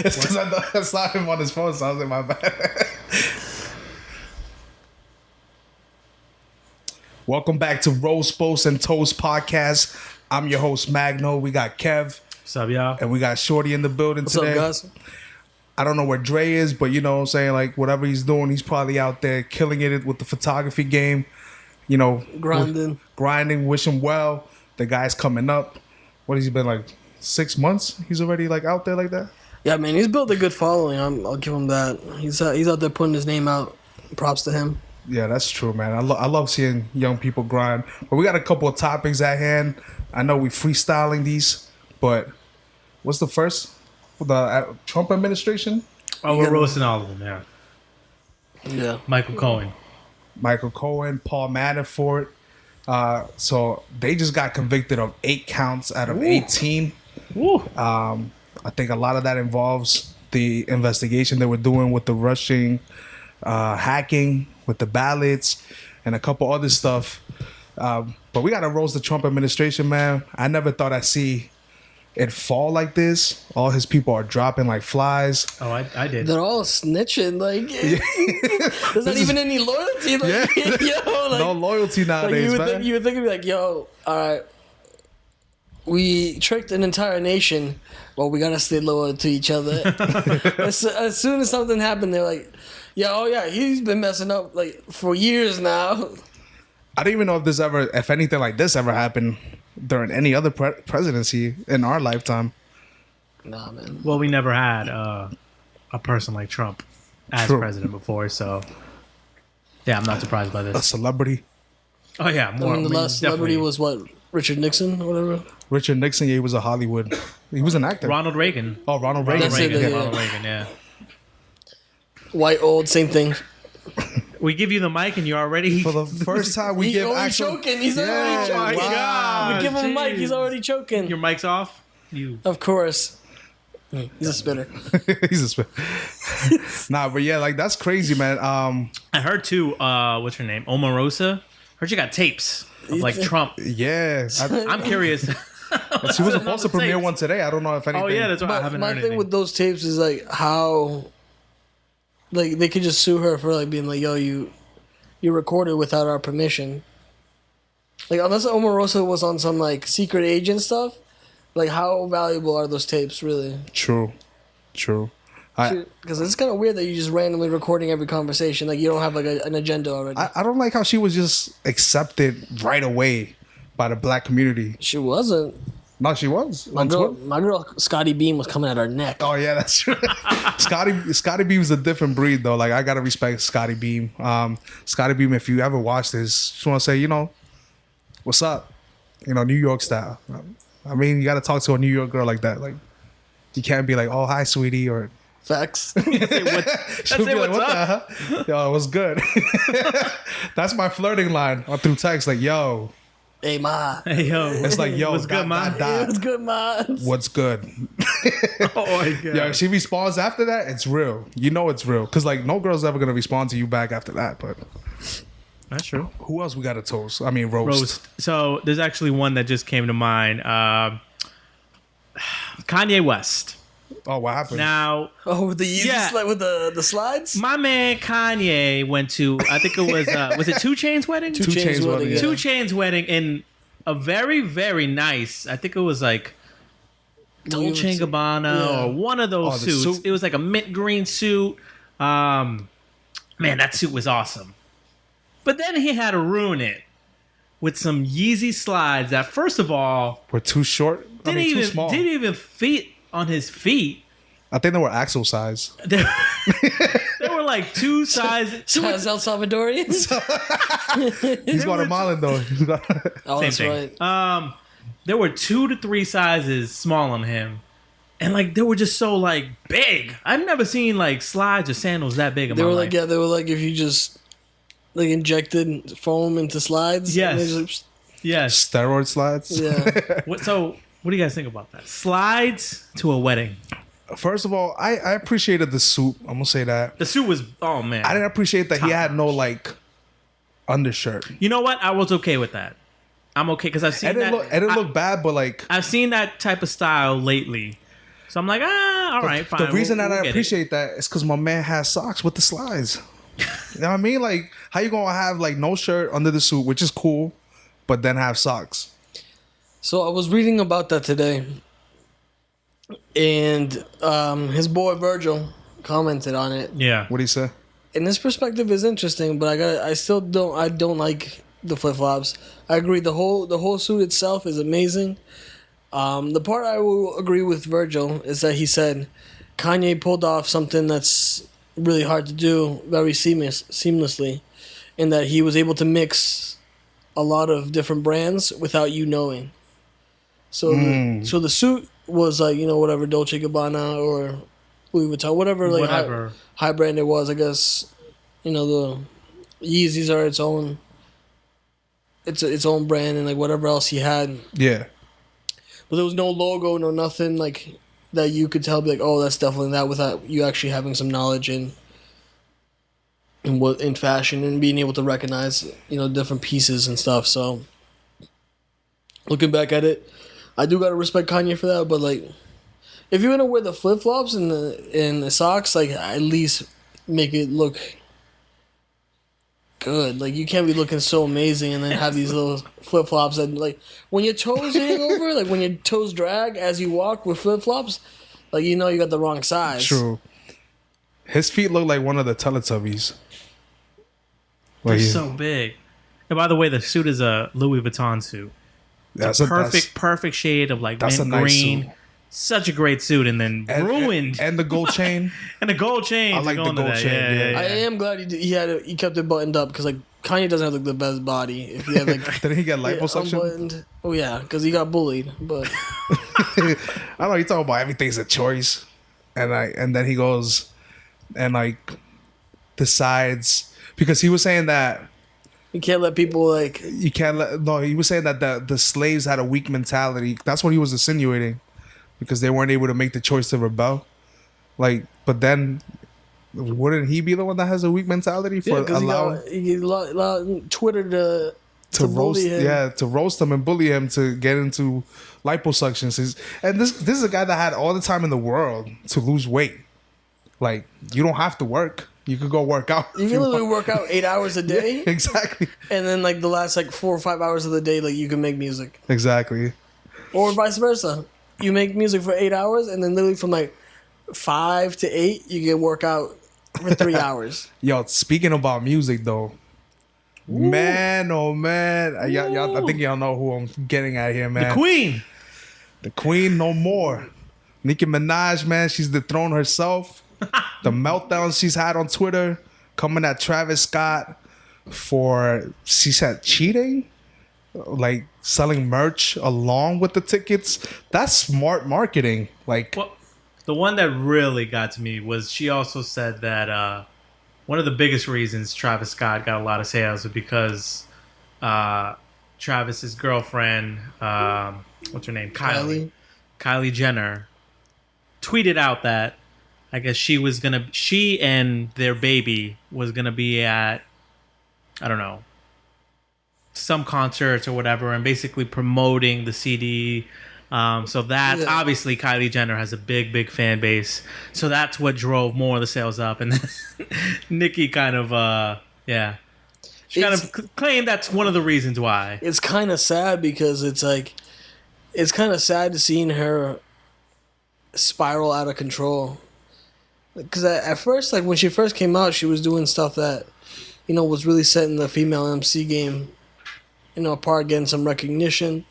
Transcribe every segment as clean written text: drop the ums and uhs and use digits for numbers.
It's because I saw him on his phone, so I was like, my bad. Welcome back to Roast, Post, and Toast podcast. I'm your host, Magno. We got Kev. What's up, y'all? And we got Shorty in the building today. What's up, guys? I don't know where Dre is, but you know what I'm saying? Like, whatever he's doing, he's probably out there killing it with the photography game. You know, grinding. Wish him well. The guy's coming up. What has he been, like 6 months? He's already like out there like that? Yeah, man, he's built a good following. I'll give him that. He's out there putting his name out. Props to him. Yeah, that's true, man. I love seeing young people grind. But we got a couple of topics at hand. I know we freestyling these, but what's the first? The Trump administration? Oh, we're roasting all of them, yeah. Yeah. Michael Cohen, Paul Manafort. So they just got convicted of 8 counts out of 18. Woo. I think a lot of that involves the investigation they were doing with the Russian hacking, with the ballots, and a couple other stuff. But we got to roast the Trump administration, man. I never thought I'd see it fall like this. All his people are dropping like flies. Oh, I did. They're all snitching. Like, there's not even any loyalty. Like, No loyalty nowadays, man. You would think it'd be like, yo, all right, we tricked an entire nation. Well, we got to stay loyal to each other. as soon as something happened, they're like, yeah, he's been messing up like for years now. I don't even know if anything like this ever happened during any other presidency in our lifetime. Nah, man. Well, we never had a person like Trump as president before, so yeah, I'm not surprised by A this. celebrity. Oh yeah, more. The last celebrity was what? Richard Nixon or whatever? Richard Nixon, yeah, he was a Hollywood. He was an actor. Ronald Reagan. Oh, Ronald Reagan. Ronald Reagan, yeah. White, old, same thing. We give you the mic and you're already... For the first time we give actual... choking. He's already choking. God, we give him a mic. He's already choking. Your mic's off? Of course. He's a spitter. He's a spitter. Nah, but yeah, like that's crazy, man. I heard too, what's her name? Omarosa? Heard you got tapes of like Trump. Yeah. I'm curious. She was supposed to premiere one today. I don't know if anything... Oh yeah, that's why I haven't heard anything. My thing with those tapes is like how... Like, they could just sue her for, like, being like, yo, you recorded without our permission. Like, unless Omarosa was on some, like, secret agent stuff, like, how valuable are those tapes, really? True. Because it's kind of weird that you're just randomly recording every conversation. Like, you don't have, like, an agenda already. I don't like how she was just accepted right away by the black community. She wasn't. No, she was. My girl, Scotty Beam was coming at her neck. Oh yeah, that's true. Scotty Beam's a different breed though. Like I gotta respect Scotty Beam. Scotty Beam, if you ever watch this, just want to say, you know, what's up? You know, New York style. I mean, you gotta talk to a New York girl like that. Like you can't be like, oh hi, sweetie, or facts. She'll be like, what the hell? Yo, what's good? That's my flirting line through text. Like, yo. Hey, ma. Hey, yo. It's like, yo, what's good, ma? What's good, ma? What's good? Oh, my God. Yo, if she responds after that, it's real. You know it's real. Because, like, no girl's ever going to respond to you back after that. But that's true. Who else we got to toast? I mean, roast. So, there's actually one that just came to mind. Kanye West. Oh, what happened? Now, with the slides. My man Kanye went to, I think it was it 2 Chainz wedding? 2 Chainz wedding. Yeah. 2 Chainz wedding in a very, very nice. I think it was like Dolce & Gabbana or one of those suits. It was like a mint green suit. Man, that suit was awesome. But then he had to ruin it with some Yeezy slides that, first of all, were too short. Too small. Didn't even fit on his feet. I think they were axle size. They were like 2 sizes. Size El Salvadorians. He's Guatemalan though. Oh, that's thing. right. There were 2 to 3 sizes small on him, and like they were just so like big. I've never seen like slides or sandals that big. They were like if you just like injected foam into slides. Yes. Yes. Steroid slides. Yeah. What do you guys think about that? Slides to a wedding. First of all, I appreciated the suit. I'm gonna say that. The suit was, oh man. I didn't appreciate that he had no like undershirt. You know what? I was okay with that. I'm okay because I've seen It didn't look bad, but like I've seen that type of style lately. So I'm like, all right, fine. The reason that we'll I appreciate that is because my man has socks with the slides. You know what I mean? Like, how you gonna have like no shirt under the suit, which is cool, but then have socks? So I was reading about that today, and his boy Virgil commented on it. Yeah. What do you say? And this perspective is interesting, but I don't like the flip flops. I agree. The whole suit itself is amazing. The part I will agree with Virgil is that he said Kanye pulled off something that's really hard to do very seamlessly, in that he was able to mix a lot of different brands without you knowing. So the suit was like, whatever, Dolce Gabbana or Louis Vuitton, whatever. High brand it was, I guess. The Yeezys are its own brand, and like whatever else he had. Yeah. But there was no logo, no nothing like that you could tell, be like, oh, that's definitely that, without you actually having some knowledge in fashion and being able to recognize, different pieces and stuff. So looking back at it, I do gotta respect Kanye for that. But like, if you're gonna wear the flip flops and the socks, like at least make it look good. Like, you can't be looking so amazing and then have these little flip flops that, like, when your toes hang over, like when your toes drag as you walk with flip flops, like, you got the wrong size. True. His feet look like one of the Teletubbies. They're so big. And by the way, the suit is a Louis Vuitton suit. It's perfect shade of like mint green. Suit. Such a great suit, and then ruined. And the gold chain. And the gold chain. I like the gold chain. Yeah. I am glad he kept it buttoned up, because like Kanye doesn't have like the best body. If he had like didn't he get liposuction? Oh yeah, because he got bullied. But I don't know. You talk about everything's a choice, and then he goes and like decides, because he was saying that you can't let people like you can't let no. He was saying that the slaves had a weak mentality. That's what he was insinuating. Because they weren't able to make the choice to rebel. Like, but then, wouldn't he be the one that has a weak mentality for allowing... He allowed Twitter to roast him. Yeah, to roast him and bully him to get into liposuctions. And this is a guy that had all the time in the world to lose weight. Like, you don't have to work. You could go work out. You can literally work out 8 hours a day. Yeah, exactly. And then, like, the last, 4 or 5 hours of the day, like, you can make music. Exactly. Or vice versa. You make music for 8 hours, and then literally from 5 to 8, you get workout for 3 hours. Yo, speaking about music though, Ooh. Man, oh man, y'all, I think y'all know who I'm getting at here, man. The queen, no more. Nicki Minaj, man, she's dethroned herself. The meltdowns she's had on Twitter, coming at Travis Scott for, she said, cheating. Like selling merch along with the tickets. That's smart marketing. Like, well, the one that really got to me was she also said that one of the biggest reasons Travis Scott got a lot of sales was because Travis's girlfriend, what's her name, Kylie Jenner, tweeted out that I guess she and their baby was gonna be at, I don't know, some concerts or whatever, and basically promoting the CD. So that obviously Kylie Jenner has a big fan base. So that's what drove more of the sales up. And then Nicki kind of, she kind of claimed that's one of the reasons why. It's kind of sad, because it's kind of sad to seeing her spiral out of control. Because at first, when she first came out, she was doing stuff that, was really setting the female MC game apart, getting some recognition.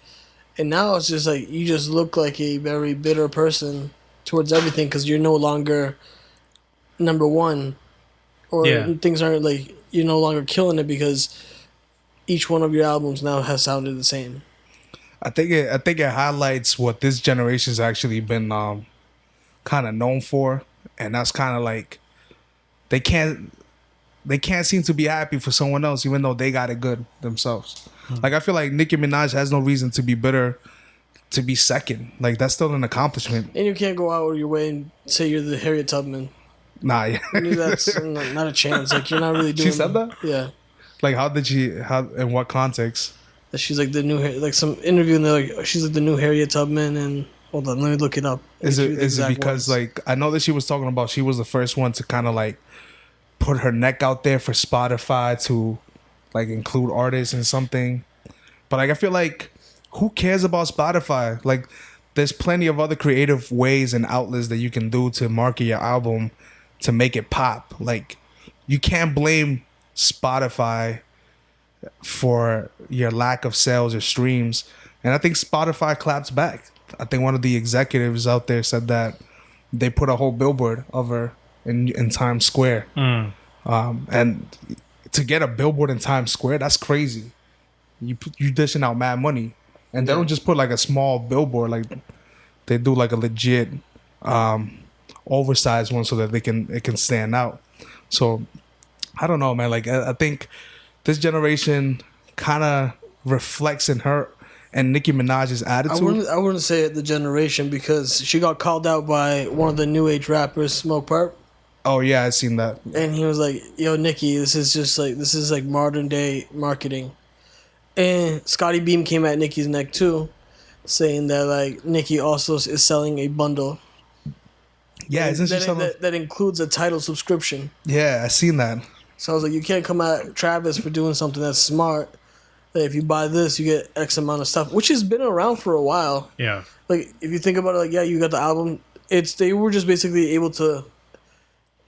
And now it's just you just look like a very bitter person towards everything, because you're no longer number one, or things aren't you're no longer killing it because each one of your albums now has sounded the same. I think it highlights what this generation's actually been kind of known for, and that's kind of they can't seem to be happy for someone else, even though they got it good themselves. I feel like Nicki Minaj has no reason to be bitter to be second. That's still an accomplishment. And you can't go out of your way and say you're the Harriet Tubman. Nah, yeah. That's not a chance. You're not really doing... She said that? Yeah. In what context? That she's the new... some interview, and they're she's the new Harriet Tubman, and Hold on, let me look it up. Is it because like I know that she was talking about she was the first one to kind of like put her neck out there for Spotify to like include artists in something, but like I feel like who cares about Spotify? Like there's plenty of other creative ways and outlets that you can do to market your album to make it pop. Like you can't blame Spotify for your lack of sales or streams. And I think Spotify claps back. I think one of the executives out there said that they put a whole billboard of her in Times Square. And to get a billboard in Times Square, that's crazy. You dishing out mad money. And they don't just put like a small billboard, like they do like a legit oversized one so that it can stand out. So I don't know, man. Like I think this generation kind of reflects in her and Nicki Minaj's attitude. I wouldn't say it the generation because she got called out by one of the new age rappers, Smoke Perp. Oh yeah, I seen that. And he was like, "Yo, Nicki, this is like modern day marketing." And Scotty Beam came at Nicki's neck too, saying that like Nicki also is selling a bundle. Yeah, isn't she selling that includes a title subscription? Yeah, I seen that. So I was like, you can't come at Travis for doing something that's smart. That if you buy this, you get X amount of stuff, which has been around for a while. Yeah. Like if you think about it, like yeah, you got the album. They were just basically able to.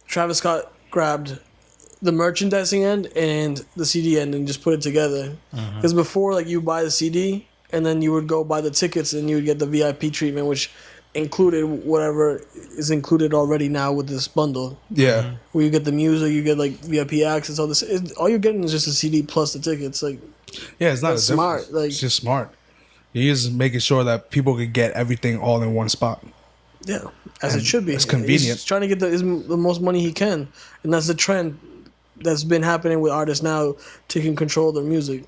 Travis Scott grabbed the merchandising end and the CD end and just put it together. Because before, like you buy the CD and then you would go buy the tickets and you would get the VIP treatment, which included whatever is included already now with this bundle. Yeah. Where you get the music, you get like VIP access, all this. All you're getting is just a CD plus the tickets. Like, yeah, it's not smart. Like, it's just smart. You're just making sure that people could get everything all in one spot. Yeah, as it should be. It's convenient. He's trying to get the most money he can, and that's the trend that's been happening with artists now taking control of their music.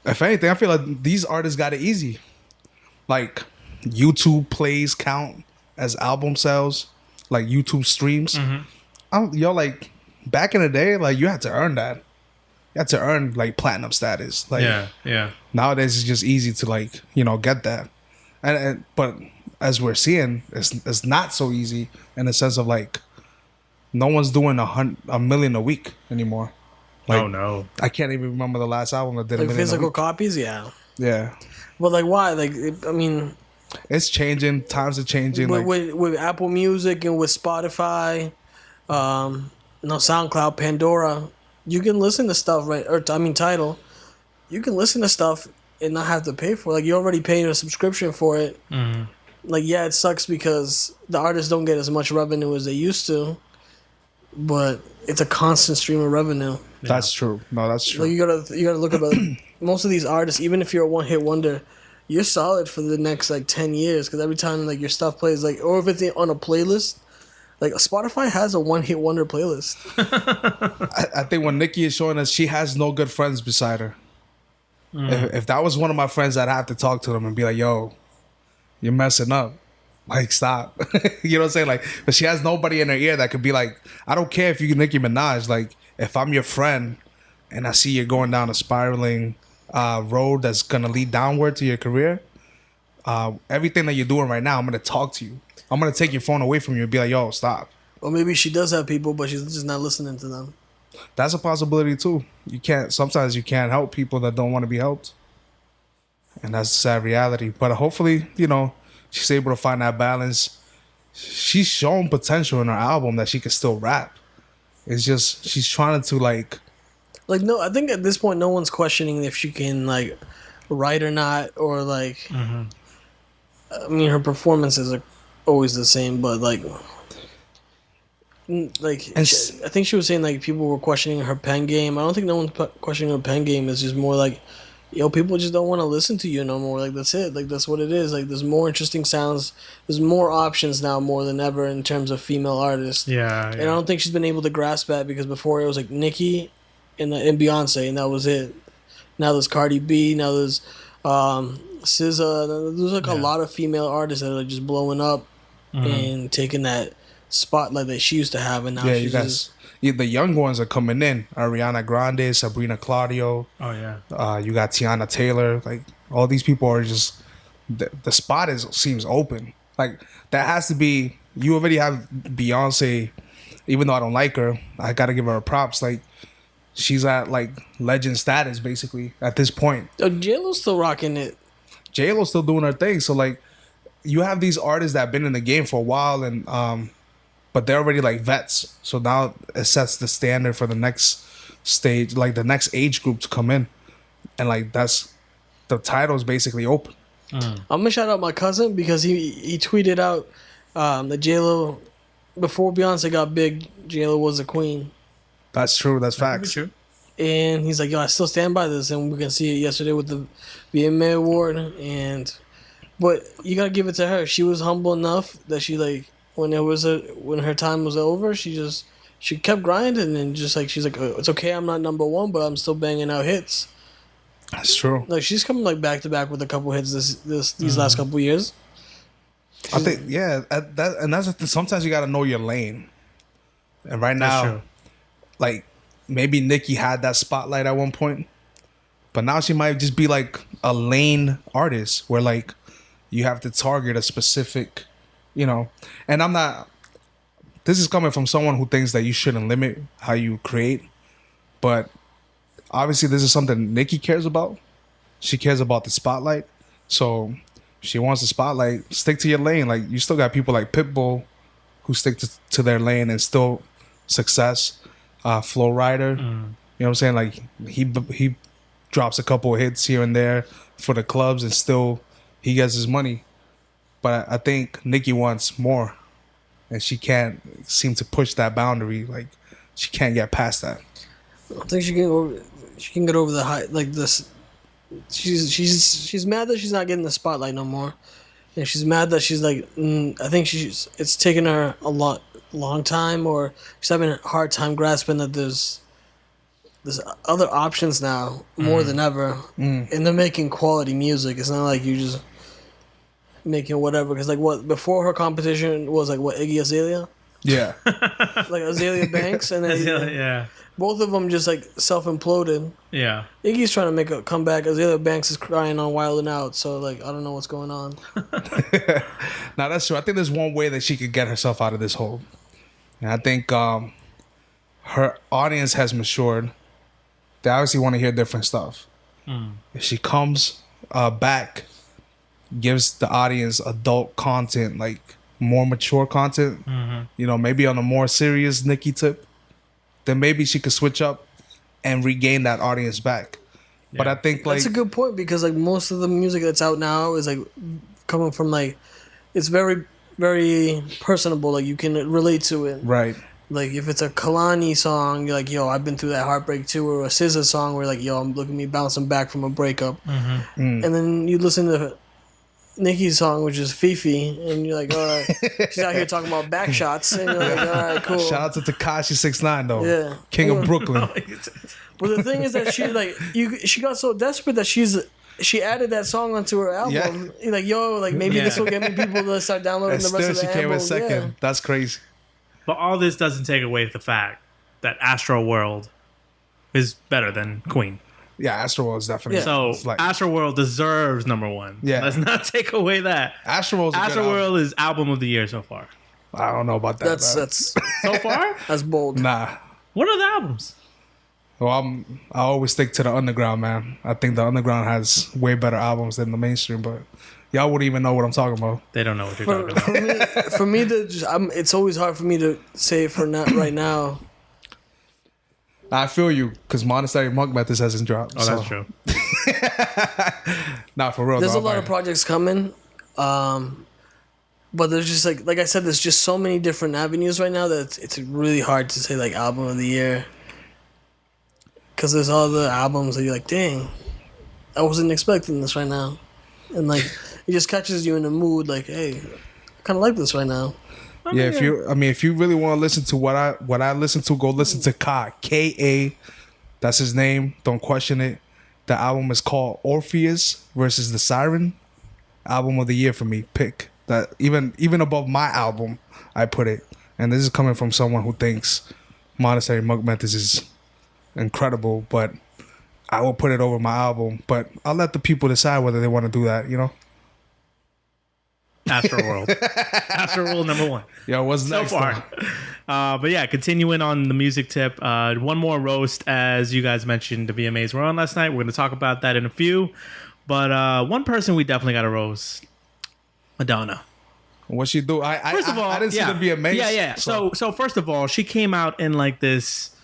If anything, I feel like these artists got it easy. Like YouTube plays count as album sales, like YouTube streams. Like back in the day, like you had to earn that. You had to earn like platinum status. Like yeah. Nowadays, it's just easy to like get that, but as we're seeing, it's not so easy in the sense of like no one's doing a million a week anymore. Like, oh no, I can't even remember the last album that did like a million physical a week. copies. Yeah, But like why? Like I mean, it's changing. Times are changing. With Apple Music and with Spotify, SoundCloud, Pandora, you can listen to stuff Tidal. You can listen to stuff and not have to pay for it. Like you're already paying a subscription for it. Like yeah, it sucks because the artists don't get as much revenue as they used to, but it's a constant stream of revenue. That's true. No, that's true. Like you gotta look at most of these artists. Even if you're a one hit wonder, you're solid for the next like 10 years because every time like your stuff plays, like or if it's on a playlist, like Spotify has a one hit wonder playlist. I think when Nicki is showing us, she has no good friends beside her. If that was one of my friends, I'd have to talk to them and be like, "Yo, you're messing up. Like, stop." You know what I'm saying? Like, but she has nobody in her ear that could be like, I don't care if you Nicki Minaj. Like, if I'm your friend and I see you're going down a spiraling road that's gonna lead downward to your career, everything that you're doing right now, I'm gonna talk to you. I'm gonna take your phone away from you and be like, "Yo, stop." Or maybe she does have people, but she's just not listening to them. That's a possibility too. Sometimes you can't help people that don't want to be helped. And that's a sad reality. But hopefully, she's able to find that balance. She's shown potential in her album that she can still rap. It's just she's trying to like no, I think at this point no one's questioning if she can like write or not, or like I mean her performances are always the same, but I think she was saying like people were questioning her pen game. I don't think no one's questioning her pen game. It's just more like, people just don't want to listen to you no more. Like that's it. Like that's what it is. Like there's more interesting sounds. There's more options now more than ever in terms of female artists. Yeah. And I don't think she's been able to grasp that because before it was like Nicki and Beyonce and that was it. Now there's Cardi B. Now there's SZA. There's like a lot of female artists that are like just blowing up and taking that spotlight that she used to have, and now you guys. The young ones are coming in. Ariana Grande, Sabrina Claudio. Oh yeah. You got Tiana Taylor. Like all these people are just the spot seems open. Like that has to be. You already have Beyonce. Even though I don't like her, I gotta give her props. Like she's at like legend status basically at this point. J-Lo's still rocking it. J-Lo's still doing her thing. So like you have these artists that have been in the game for a while and but they're already like vets. So now it sets the standard for the next stage, like the next age group to come in. And like that's the title's basically open. I'm gonna shout out my cousin because he tweeted out that J-Lo, before Beyonce got big, J-Lo was a queen. That's true. That's facts. True. And he's like, yo, I still stand by this. And we can see it yesterday with the VMA award. But you gotta give it to her. She was humble enough that she like when her time was over, she kept grinding and just like she's like, it's okay, I'm not number one, but I'm still banging out hits. That's true. Like she's coming like back to back with a couple hits these last couple years. I think sometimes you gotta know your lane. And right now, like maybe Nicki had that spotlight at one point, but now she might just be like a lane artist where like you have to target a specific, and I'm not. This is coming from someone who thinks that you shouldn't limit how you create, but obviously this is something Nicki cares about. She cares about the spotlight, so she wants the spotlight. Stick to your lane. Like you still got people like Pitbull who stick to their lane and still success. Flow Rider, you know what I'm saying? Like he drops a couple of hits here and there for the clubs and still he gets his money. But I think Nicki wants more, and she can't seem to push that boundary. Like she can't get past that. I think she can get over the high like this. She's mad that she's not getting the spotlight no more, and she's mad that she's like I think it's taken her a long time, or she's having a hard time grasping that there's other options now more than ever, and they're making quality music. It's not like you just making whatever. Because like what before her competition was like what Iggy Azalea, yeah, like Azalea Banks, and then yeah. Both of them just like self-imploded. Yeah. Iggy's trying to make a comeback. Azalea Banks is crying on Wild 'N Out. So like I don't know what's going on. Now that's true. I think there's one way that she could get herself out of this hole. And I think her audience has matured. They obviously want to hear different stuff. If she comes back, gives the audience adult content, like more mature content, maybe on a more serious Nicki tip, then maybe she could switch up and regain that audience back. Yeah. But I think like that's a good point because like most of the music that's out now is like coming from like it's very, very personable. Like you can relate to it. Right. Like if it's a Kalani song, you're like, yo, I've been through that heartbreak too, or a SZA song where like, yo, look at me bouncing back from a breakup. And then you listen to Nicki's song, which is Fifi, and you're like, all right, she's out here talking about back shots, and you're like, all right, cool. Shout out to Tekashi 6ix9ine though, yeah, King of Brooklyn. But the thing is that she got so desperate that she added that song onto her album. Yeah. You're like, yo, like maybe this will get me people to start downloading the rest of the album. Still, she came in second. Yeah. That's crazy. But all this doesn't take away the fact that Astro World is better than Queen. Yeah, Astroworld is definitely. So Astroworld deserves number one. Yeah, let's not take away that. Astroworld is album of the year so far. I don't know about that. That's so far. That's bold. Nah. What are the albums? Well, I always stick to the underground, man. I think the underground has way better albums than the mainstream, but y'all wouldn't even know what I'm talking about. They don't know what you're talking about. For me to it's always hard for me to say for not right now. I feel you, because Monastery Monk Methods hasn't dropped. Oh, that's true. Not for real. There's a lot of projects coming, but there's just like I said, there's just so many different avenues right now that it's really hard to say like album of the year. Because there's all the albums that you're like, dang, I wasn't expecting this right now, and like it just catches you in the mood. Like, hey, I kind of like this right now. Yeah, if you really want to listen to what I listen to, go listen to K.A. That's his name. Don't question it. The album is called Orpheus versus the Siren. Album of the year for me. Pick that even above my album, I put it. And this is coming from someone who thinks Monastery Monk Methods is incredible, but I will put it over my album. But I'll let the people decide whether they want to do that. Astroworld. Astroworld number 1. Yo, what's So next? far. But yeah, continuing on the music tip. One more roast, as you guys mentioned, the VMAs were on last night. We're going to talk about that in a few. But one person we definitely got to roast, Madonna. What she do? First of all, I didn't see the VMAs. Yeah. So first of all, she came out in like this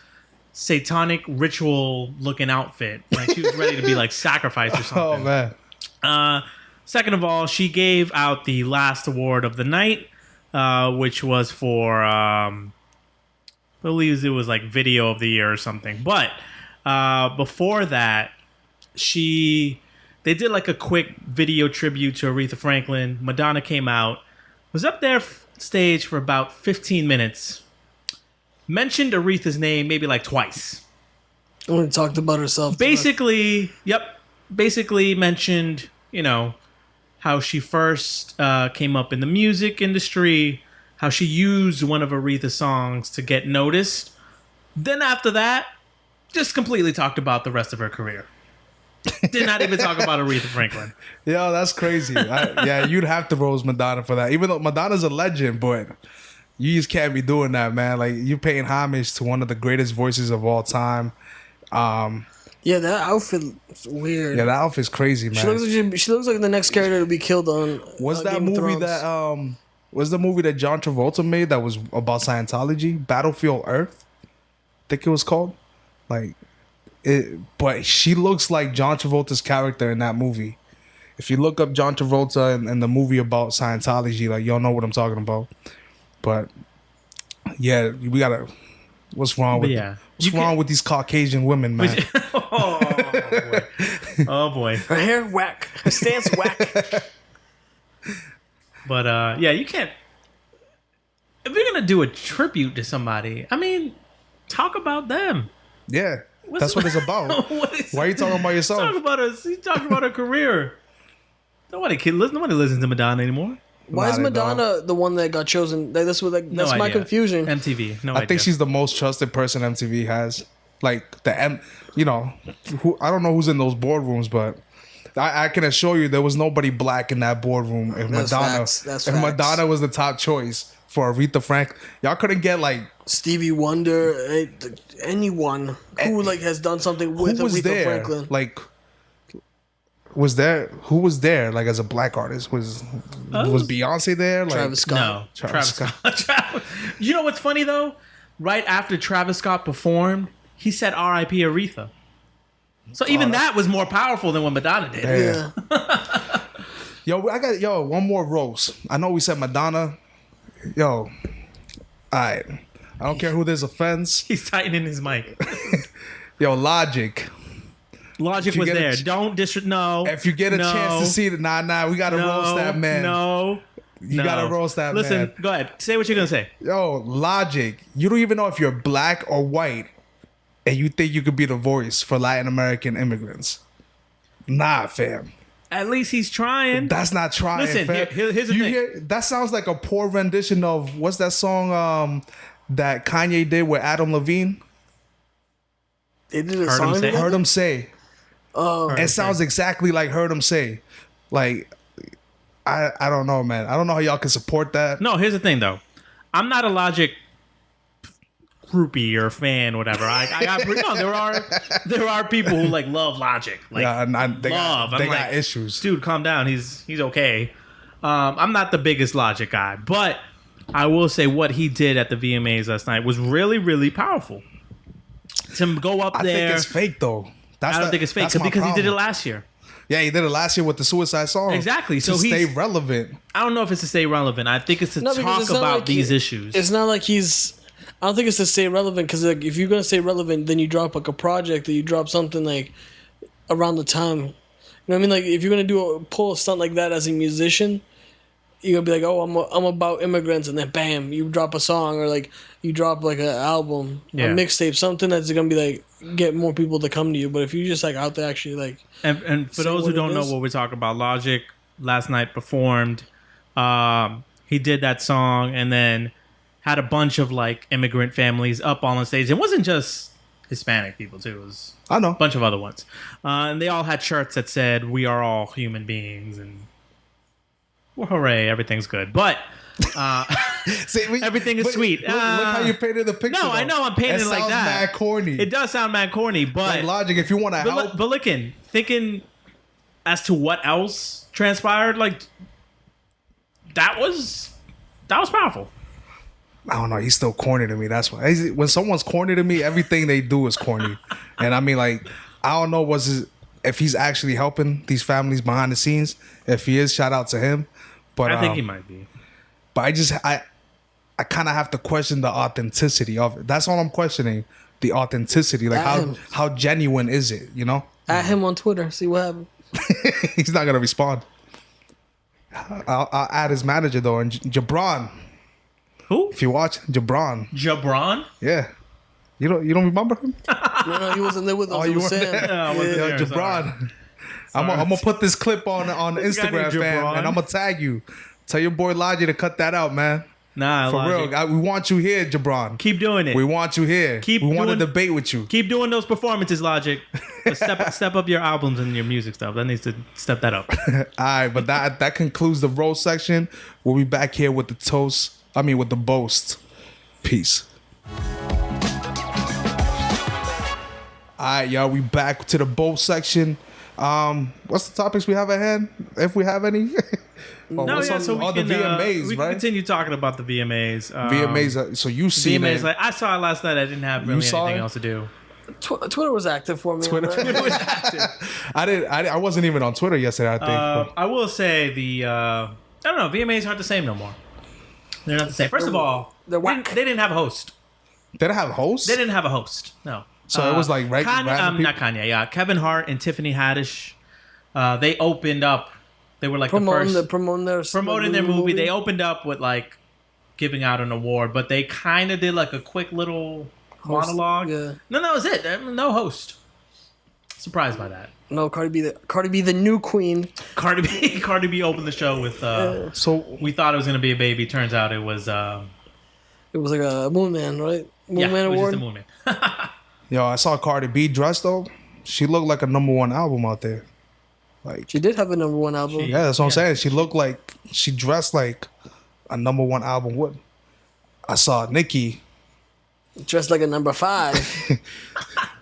satanic ritual looking outfit. Like she was ready to be like sacrificed or something. Oh man. Second of all, she gave out the last award of the night, which was for I believe it was like video of the year or something. But before that, they did like a quick video tribute to Aretha Franklin. Madonna came out, was up there stage for about 15 minutes, mentioned Aretha's name maybe like twice. Only talked about herself. Basically mentioned, how she first came up in the music industry, how she used one of Aretha's songs to get noticed. Then after that, just completely talked about the rest of her career. Did not even talk about Aretha Franklin. Yo, that's crazy. Yeah, you'd have to roast Madonna for that. Even though Madonna's a legend, but you just can't be doing that, man. Like, you're paying homage to one of the greatest voices of all time. Yeah, that outfit is weird. Yeah, that outfit's crazy, man. She looks like the next character to be killed on. Was that Game of movie Thrones. that was the movie that John Travolta made that was about Scientology? Battlefield Earth, I think it was called. But she looks like John Travolta's character in that movie. If you look up John Travolta and the movie about Scientology, like, y'all know what I'm talking about. But yeah, we gotta. What's wrong with with these Caucasian women, man? Oh boy. Her hair whack. Her stance whack. But yeah, you can't. If you're gonna do a tribute to somebody, I mean, talk about them. Yeah, that's what it's about. Why are you talking about yourself? Talk about her career. Nobody listens to Madonna anymore. Why is Madonna the one that got chosen? That's my confusion. MTV. I think she's the most trusted person MTV has. Like I don't know who's in those boardrooms, but I can assure you there was nobody black in that boardroom. If Madonna was the top choice for Aretha Franklin, y'all couldn't get like Stevie Wonder, anyone who has done something with Aretha Franklin. Like, who was there like as a black artist? Was Beyonce there? Like, Travis Scott. No, Travis Scott. You know what's funny though? Right after Travis Scott performed, he said R.I.P. Aretha. So even that was more powerful than what Madonna did. Yeah. Yo, one more roast. I know we said Madonna. Yo, all right. I don't care who this offends. He's tightening his mic. Yo, Logic. Logic was there. Don't no. If you get a chance to see it, we gotta roast that man. You gotta roast that man. Listen, go ahead. Say what you're gonna say. Yo, Logic. You don't even know if you're black or white, and you think you could be the voice for Latin American immigrants. Nah, fam. At least he's trying. That's not trying. Listen, fam. here's the thing. That sounds like a poor rendition of what's that song that Kanye did with Adam Levine? They did a song together? Heard Him Say. Oh, it sounds exactly like Heard Him Say. Like, I don't know, man. I don't know how y'all can support that. No, here's the thing, though. I'm not a Logic groupie or fan, whatever. There are people who love Logic. They got issues. Dude, calm down. He's okay. I'm not the biggest Logic guy, but I will say what he did at the VMAs last night was really, really powerful. To go up there, I think it's fake though. I don't think it's fake because he did it last year. Yeah, he did it last year with the Suicide Song. Exactly. To stay relevant. I don't know if it's to stay relevant. I think it's to talk about these issues. It's not like I don't think it's to stay relevant because if you're gonna stay relevant, then you drop a project or you drop something around the time. You know what I mean? Like if you're gonna pull a stunt like that as a musician, you're gonna be like, oh, I'm about immigrants, and then bam, you drop a song or you drop an album, a mixtape, something that's gonna be get more people to come to you. But if you're just out there actually and for those who don't know what we're talking about, Logic last night performed. He did that song and then had a bunch of immigrant families up on stage. It wasn't just Hispanic people too. It was a bunch of other ones, and they all had shirts that said "We are all human beings" and well, hooray, everything's good. But See, everything is sweet. Look how you painted the picture. No, though. I know I'm painting it like that. Sounds mad corny. It does sound mad corny, but like Logic, if you want to help. But looking, thinking as to what else transpired, like that was powerful. I don't know. He's still corny to me. That's why. When someone's corny to me, everything they do is corny. And I mean, like, I don't know if he's actually helping these families behind the scenes. If he is, shout out to him. But I think he might be. But I kind of have to question the authenticity of it. That's all I'm questioning. The authenticity. Like, how genuine is it, you know? At him on Twitter. See what happens. He's not going to respond. I'll add his manager, though. And Jabron. Who? If you watch Jabron. Jabron? Yeah. You don't remember him? No, he wasn't there with us. Oh, It you was weren't Sam. there? I wasn't Yo, there, Jabron. I'm gonna put this clip on Instagram, named fam, Jabron. and I'm gonna tag you. Tell your boy Logic to cut that out, man. Nah, For Logic. real. We want you here, Jabron. Keep doing it. We want you here. We want to doing- debate with you. Keep doing those performances, Logic. But step up your albums and your music stuff. That needs to step that up. All right, but that concludes the roast section. We'll be back here with the boast. Peace. All right, y'all. We back to the boast section. What's the topics we have at hand? If we have any. So we can the VMAs, we right? can continue talking about the VMAs. VMAs. So you see VMAs. it. Like I saw it last night. I didn't have really saw anything it? else to do. Twitter was active for me. Twitter. It was active. I wasn't even on Twitter yesterday. I think. I will say I don't know. VMAs aren't the same no more. They're not the same. First of all, they're whack. they didn't have a host. They don't have hosts. They didn't have a host. No. So it was like random people? not Kanye. Yeah, Kevin Hart and Tiffany Haddish. They opened up. They were like promoting the first promoting their movie. They opened up with like giving out an award, but they kind of did like a quick little monologue. Yeah. No, that was it. No host. Surprised by that. No, Cardi B, the new queen. Cardi B opened the show with. So we thought it was gonna be a baby. Turns out it was. It was like a Moon Man, right? Moon Man it was award. just a Moon Man. yo, I saw Cardi B dressed though. She looked like a #1 album out there. Like She did have a #1 album. yeah, that's what I'm saying. She looked like she dressed like a #1 album would. I saw Nicki Dressed like a #5.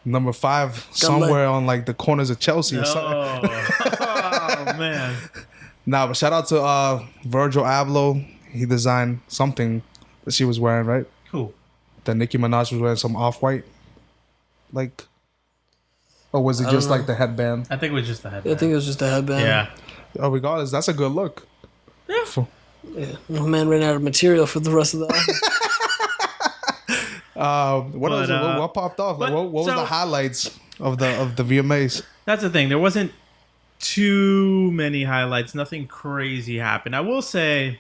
#5 somewhere on like the corners of Chelsea or something. Oh man. Nah, but shout out to Virgil Abloh. He designed something that she was wearing, right? Cool. That Nicki Minaj was wearing some off-white, like, or was it just like the headband? I think it was just the headband. I think it was just a headband. Yeah. Oh, regardless, that's a good look. Yeah. Yeah. My man ran out of material for the rest of the album. What else? What popped off? Like, but- what was so- the highlights of the VMAs? That's the thing. There wasn't too many highlights. Nothing crazy happened. I will say,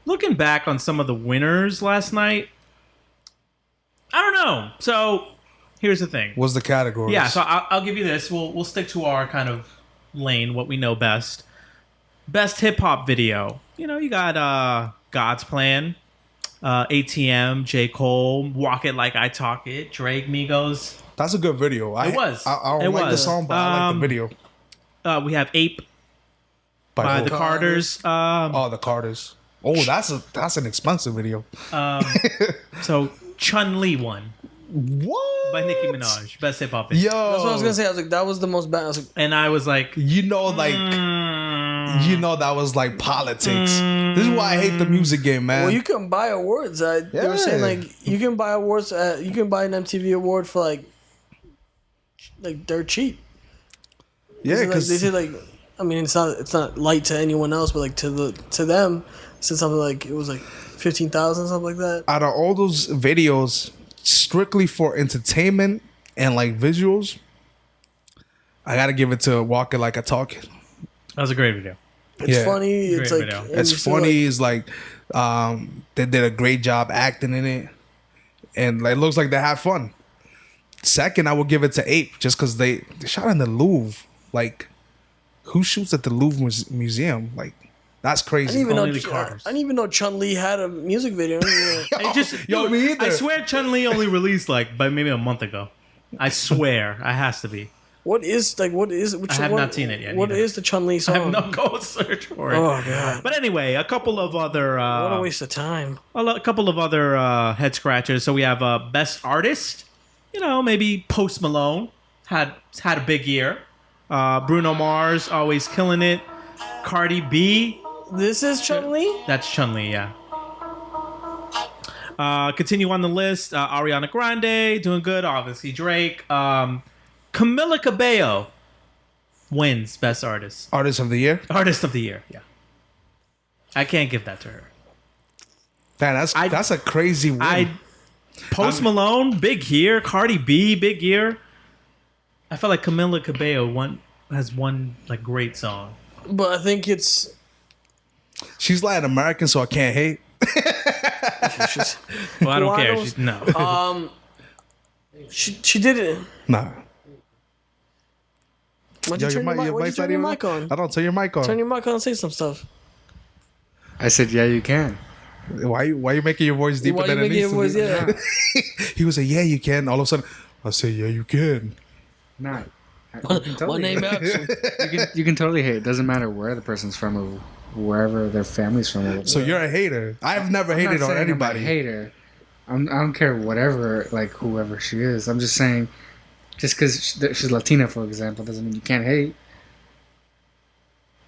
looking back on some of the winners last night, I don't know. So here's the thing. Was the categories? Yeah, so I'll give you this. We'll stick to our kind of lane, what we know best. Best hip hop video. You know, you got God's Plan, ATM, J. Cole, Walk It Like I Talk It, Drake, Migos. That's a good video. It was. I don't It like the was. song, but I like the video. We have Ape by who? the Carters. Oh, the Carters. Oh, that's an expensive video. So Chun-Li won What? by Nicki Minaj. Best hip hop video. Yo, That's what I was gonna say. I was like, that was the most bad. I was like, And I was like, you know, like that was like politics. This is why I hate the music game, man. well, you can buy awards. They were saying Yeah. like you can buy awards. You can buy an MTV award for like dirt cheap. yeah, Like, because they say like, I mean, it's not light to anyone else, but like to them, it said something like it was like 15,000, something like that. out of all those videos, strictly for entertainment and like visuals, I gotta give it to Walk It Like I Talk It. that was a great video. It's Yeah. funny. Great It's like video. and It's you see, funny. like, It's like they did a great job acting in it, and like, it looks like they had fun. Second, I would give it to Ape just because they shot in the Louvre. Like, who shoots at the Louvre Museum? Like, that's I crazy. didn't even Only know. the Carters. I didn't even know Chun-Li had a music video. It just, Yo, dude, me either. I swear Chun-Li only released like by maybe a month ago. I swear. It has to be. What is I have not seen it yet. What is the Chun-Li song? I have no go search for it. Oh god! But anyway, a couple of other What a waste of time. a couple of other head scratchers. So we have best artist. Maybe Post Malone had a big year. Bruno Mars always killing it. Cardi B. This is Chun-Li? That's Chun-Li, yeah. Continue on the list. Ariana Grande doing good. Obviously Drake. Camila Cabello wins best artist. Artist of the year. Artist of the year. Yeah. I can't give that to her. Man, that's a crazy win. Post Malone, big year. Cardi B, big year. I felt like Camila Cabello has one like great song. But I think it's She's Latin American, so I can't hate. Well, I don't care. No. she did it. Nah. Why'd you turn your mic on? I don't turn your mic on. Turn your mic on and say some stuff. I said, yeah, you can. Why you making your voice deeper than it needs to be? Yeah. He was like, yeah, you can. All of a sudden, I say, yeah, you can. Nah. My name Axel. You can totally hate. It doesn't matter where the person's from or wherever their family's from. So you're a hater. I've never hated on anybody. I'm a hater. I don't care whatever, like whoever she is. I'm just saying, just because she's Latina, for example, doesn't mean you can't hate.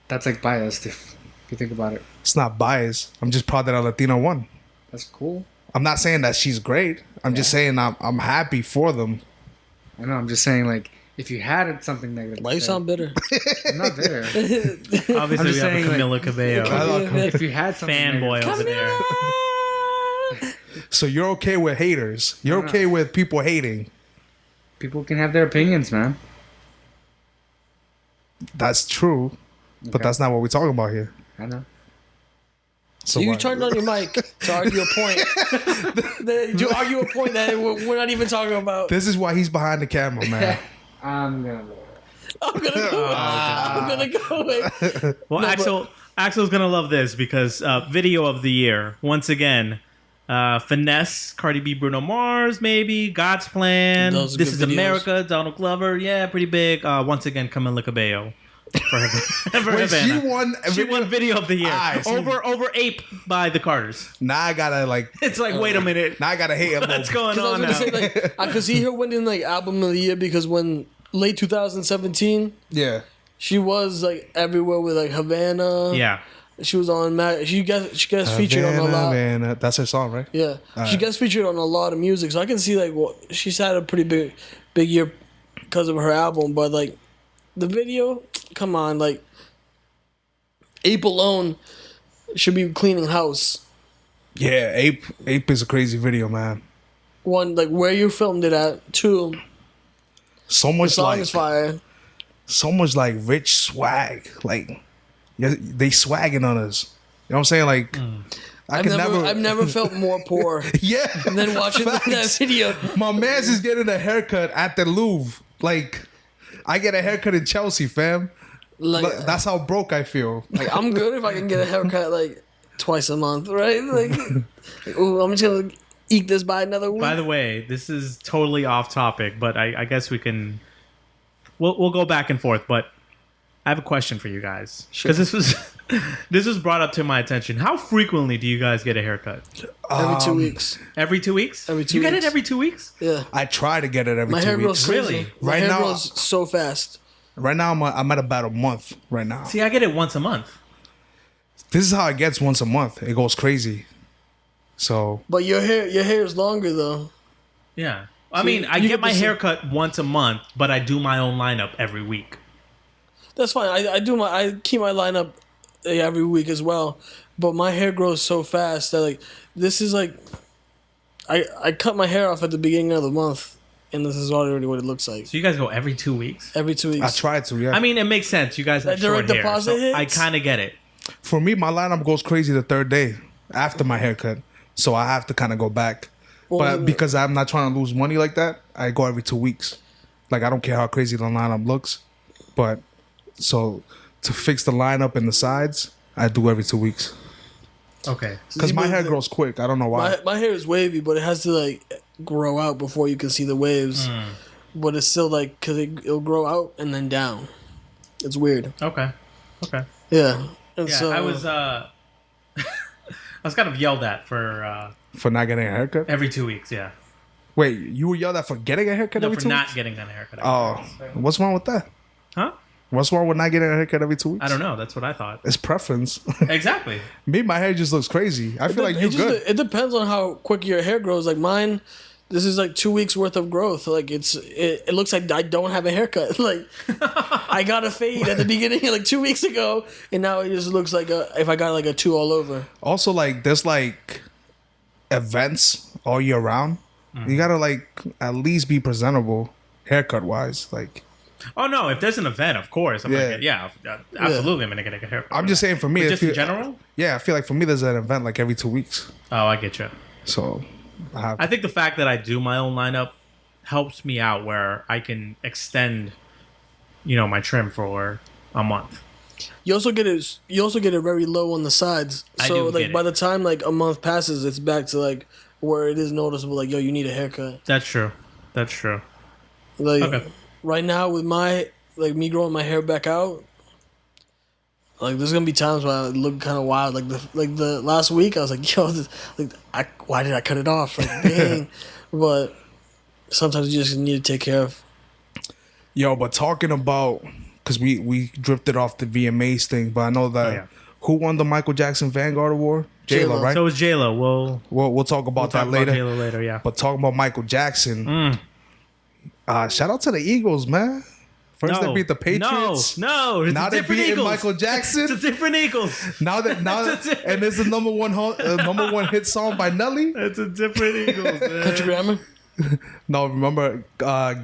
That's like biased if you think about it. It's not biased. I'm just proud that a Latino won. That's cool. I'm not saying that she's great. I'm just saying I'm happy for them. I know. I'm just saying, like, if you had something negative, Why you sound bitter? I'm not bitter. Obviously, I'm we just have a saying, Camila Cabello If you had something fanboy negative, over there. So you're okay with haters. You're okay with people hating. people can have their opinions, man. That's true. But that's not what we're talking about here. I know. So you what? turned on your mic to argue a point. To argue a point that we're not even talking about. This is why he's behind the camera, man. I'm gonna go. Well, Axel's gonna love this because video of the year once again. Finesse, Cardi B, Bruno Mars, maybe God's Plan. Those are This good is videos. America. Donald Glover, yeah, pretty big. Once again, Camila Cabello. For Wait, Havana. she won video of the year over Ape by the Carters. Now I gotta like. It's like, wait a minute, Now I gotta hate him. what's going I was on gonna now? say, like, I could see her winning like album of the year because when late 2017, Yeah. she was like everywhere with like Havana. Yeah, She was on. She gets featured on a lot. Havana. That's her song, right? Yeah, she gets featured on a lot of music, so I can see like she's had a pretty big year because of her album. But like the video, come on, like Ape alone should be cleaning house. Yeah, Ape is a crazy video, man. One, like where you filmed it at. Two, So the much song like is fire. so much like rich swag. Like yeah, they swagging on us. You know what I'm saying? Like I've never felt more poor Yeah. than watching that Facts. video. My man's is getting a haircut at the Louvre. Like I get a haircut in Chelsea, fam. Like That's how broke I feel. Like I'm good if I can get a haircut like twice a month, right? Like, ooh, I'm just gonna eke this by another week. By the way, this is totally off topic, but I guess we can. We'll go back and forth, but I have a question for you guys because this was brought up to my attention. How frequently do you guys get a haircut? Every 2 weeks. Every 2 weeks? Every 2 You get weeks. it every 2 weeks? Yeah. I try to get it every My 2 hair weeks. grows crazy. Really? My Right hair now- grows so fast. Right now I'm at about a month right now. See, I get it once a month. This is how it gets once a month. It goes crazy. So But your hair is longer though. Yeah. I So mean, I you get get my the same- haircut once a month, but I do my own lineup every week. That's fine. I keep my lineup every week as well. But my hair grows so fast that like this is like I cut my hair off at the beginning of the month, and this is already what it looks like. So you guys go every 2 weeks? Every 2 I weeks. try to, yeah. I mean, it makes sense. You guys have That direct short hair, deposit so hits? I kind of get it. For me, my lineup goes crazy the third day after my haircut. So I have to kind of go back. But because I'm not trying to lose money like that, I go every 2 weeks. Like, I don't care how crazy the lineup looks. But so to fix the lineup and the sides, I do every 2 weeks. Okay. Because my hair grows quick. I don't know why. My hair is wavy, but it has to like grow out before you can see the waves. but it's still like because it'll grow out and then down. It's weird. Okay. Yeah. And Yeah, so I was I was kind of yelled at for not getting a haircut. every 2 weeks. Yeah, Wait, you were yelled at for getting a haircut no, every for 2 not weeks? getting a haircut. Oh, what's wrong with that? Huh? What's wrong with not getting a haircut every 2 weeks? I don't know. That's what I thought. It's preference. Exactly. Me, my hair just looks crazy. I feel like you're good. It depends on how quick your hair grows. Like mine, this is like 2 weeks worth of growth. Like it looks like I don't have a haircut. Like I got a fade at the beginning, like 2 weeks ago, and now it just looks like if I got like a 2 all over. Also, like there's like events all year round. You gotta like at least be presentable, haircut wise. Like, Oh no! If there's an event, of course, I'm gonna absolutely, I'm gonna get a haircut. I'm just saying for me, But I just feel- in general. Yeah, I feel like for me, there's an event like every 2 weeks. Oh, I get you. So I think the fact that I do my own lineup helps me out where I can extend, my trim for a month. You also get it. You also get it very low on the sides. I So do like get by it. the time like a month passes, it's back to like where it is noticeable. Like yo, you need a haircut. That's true. That's true. Like Okay. right now with my like me growing my hair back out. Like there's gonna be times where I look kind of wild. Like the last week I was like, yo, why did I cut it off? Like dang. But sometimes you just need to take care of. Yo, but talking about, because we drifted off the VMAs thing, but I know that yeah. who won the Michael Jackson Vanguard Award? J-Lo, J-Lo. right? So is J-Lo. We'll talk about Talk that later. about J-Lo later, yeah. But talking about Michael Jackson, shout out to the Eagles, man. First they beat the Patriots. No. It's Now a they different beating Eagles. Michael Jackson. It's a different Eagles. Now and it's the number one hit song by Nelly. It's a different Eagles, man. Country grammar. No, remember,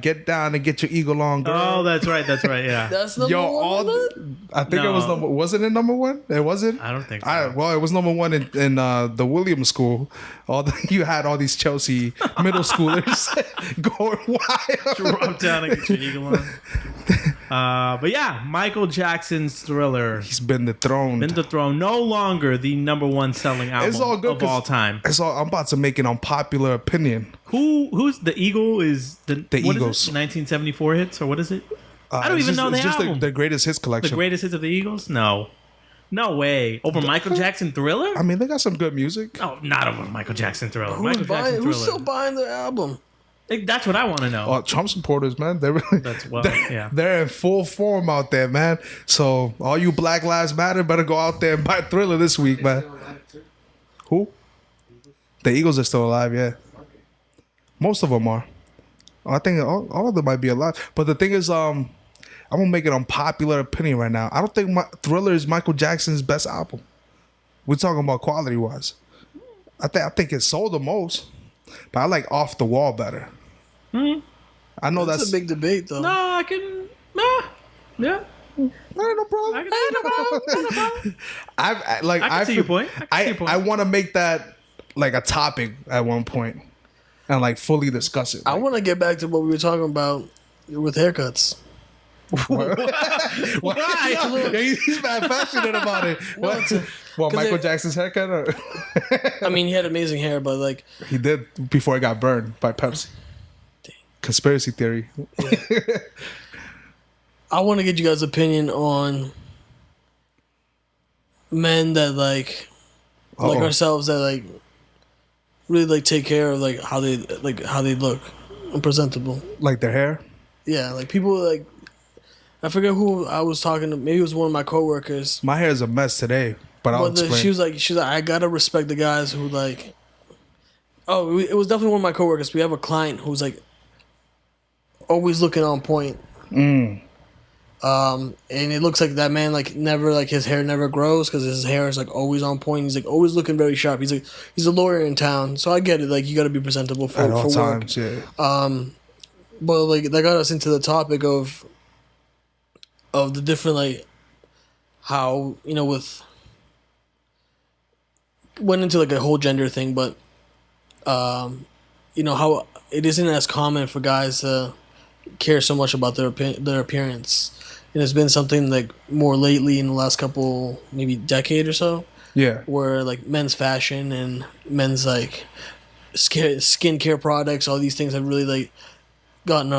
get down and get your eagle on, girl. Oh, that's right. Yeah. That's the Yo, one. I think it was No. wasn't it number one? It wasn't. I don't think so. Well, it was number one in the Williams school. You had all these Chelsea middle schoolers going wild. Drop down and get your eagle on. But yeah, Michael Jackson's Thriller. He's been dethroned. Been dethroned. No longer the number one selling album It's all good of all 'cause time. I'm about to make an unpopular opinion. Who's the Eagle? Is the what Eagles. Is it? 1974 hits or what is it? I don't It's even know the it's just album. the greatest hits The collection. greatest hits of the Eagles? No way. Over Michael Jackson Thriller? I mean, they got some good music. Oh, not over Michael Jackson Thriller. Michael Jackson Who's still Thriller. buying their album? That's what I want to know. Trump supporters, man, they're really Yeah. they're in full form out there, man. So all you Black Lives Matter better go out there and buy Thriller this week, man. Who? The Eagles are still alive, yeah. Most of them are. I think all of them might be alive. But the thing is, I'm gonna make an unpopular opinion right now. I don't think Thriller is Michael Jackson's best album. We're talking about quality wise. I think it sold the most, but I like Off the Wall better. I know That's a big debate, though. No, I can. Yeah. no problem. I can no problem. I can see your point. I can see your point. I want to make that like a topic at one point and like fully discuss it. I want to get back to what we were talking about with haircuts. Why? Yeah, he's mad passionate about it. What? 'cause Michael it- Jackson's haircut? Or? I mean, he had amazing hair, but like, He did before he got burned by Pepsi. Conspiracy theory. I want to get you guys' opinion on men that like Uh-oh. ourselves that like really like take care of like how they look and presentable. Like their hair? Yeah, like people like I forget who I was talking to. Maybe it was one of my coworkers. My hair is a mess today, but I'll But explain. she was like, I gotta respect the guys who like. Oh, it was definitely one of my coworkers. We have a client who's like always looking on point. And it looks like that man like never like his hair never grows because his hair is like always on point. He's like always looking very sharp. He's a lawyer in town, so I get it. Like you got to be presentable for at all for work. times, yeah. But like that got us into the topic of the different like how with went into like a whole gender thing, but how it isn't as common for guys to care so much about their appearance, and it's been something like more lately in the last couple maybe decade or so, Yeah. where like men's fashion and men's like skincare products, all these things have really like gotten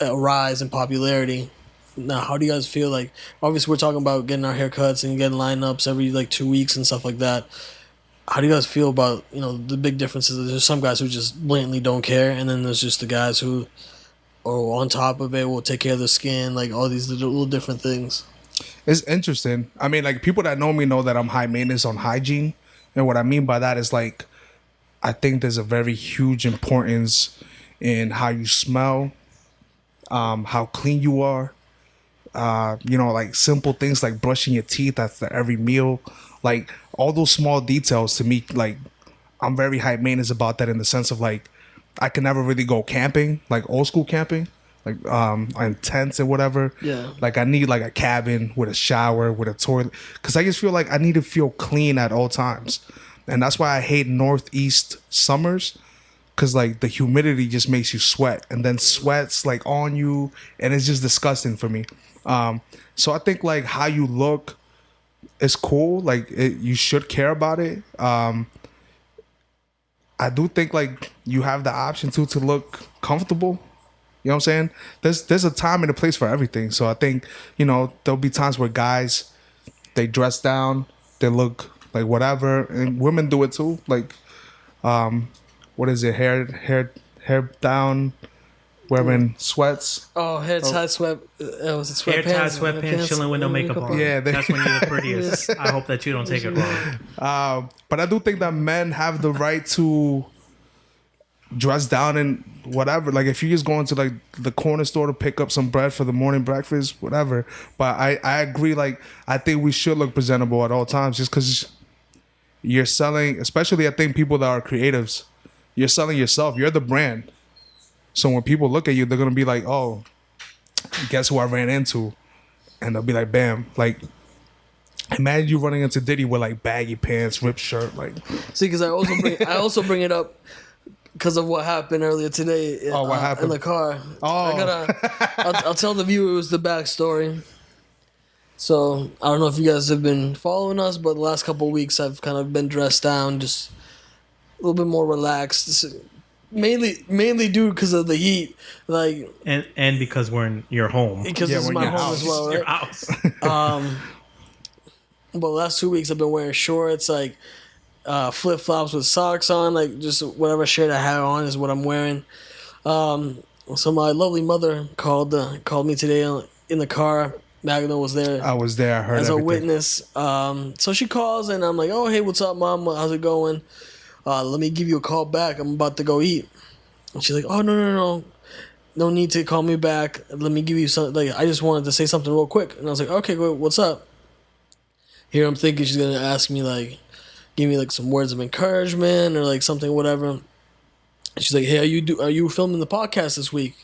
a rise in popularity. Now, how do you guys feel? Like, obviously, we're talking about getting our haircuts and getting lineups every like 2 weeks and stuff like that. How do you guys feel about the big differences? There's some guys who just blatantly don't care, and then there's just the guys who are on top of it, will take care of their skin, like all these little different things. It's interesting. I mean, like people that know me know that I'm high maintenance on hygiene, and what I mean by that is like, I think there's a very huge importance in how you smell, how clean you are. Like simple things like brushing your teeth after every meal, like all those small details to me, like I'm very high maintenance about that in the sense of like, I can never really go camping, like old school camping, like in tents and whatever. Yeah. Like I need like a cabin with a shower, with a toilet, because I just feel like I need to feel clean at all times. And that's why I hate Northeast summers, because like the humidity just makes you sweat, and then sweats like on you, and it's just disgusting for me. So I think like how you look is cool. Like you should care about it. I do think like you have the option to look comfortable. You know what I'm saying? There's a time and a place for everything. So I think, there'll be times where guys, they dress down, they look like whatever, and women do it too. Like, what is it? Hair down, wearing sweats. Oh, hair tied sweat. Was it Hair sweatpants? tied, sweatpants, chilling with no makeup on. Yeah, that's when you're the prettiest. I hope that you don't take it wrong. But I do think that men have the right to dress down and whatever. Like if you just going to like the corner store to pick up some bread for the morning breakfast, whatever. But I agree. Like I think we should look presentable at all times, just because you're selling. Especially I think people that are creatives, you're selling yourself. You're the brand. So when people look at you, they're gonna be like, "Oh, guess who I ran into?" And they'll be like, "Bam!" Like, imagine you running into Diddy with like baggy pants, ripped shirt, like. See, because I also bring it up because of what happened earlier today. Oh, what happened in the car? Oh, I'll tell the viewers the backstory. So I don't know if you guys have been following us, but the last couple of weeks I've kind of been dressed down, just a little bit more relaxed. Mainly due because of the heat, like and because we're in your home. Because this is my home as well, right? Your house. But the last 2 weeks I've been wearing shorts, like flip flops with socks on, like just whatever shirt I had on is what I'm wearing. So my lovely mother called me today in the car. Magna was there. I was there. I heard as everything. a witness. So she calls and I'm like, "Oh, hey, what's up, Mom? How's it going? Let me give you a call back. I'm about to go eat." And she's like, "Oh, no need to call me back. Let me give you something. Like, I just wanted to say something real quick." And I was like, "Okay, what's up?" Here I'm thinking she's gonna ask me like, give me like some words of encouragement or like something, whatever. And she's like, "Hey, are you filming the podcast this week,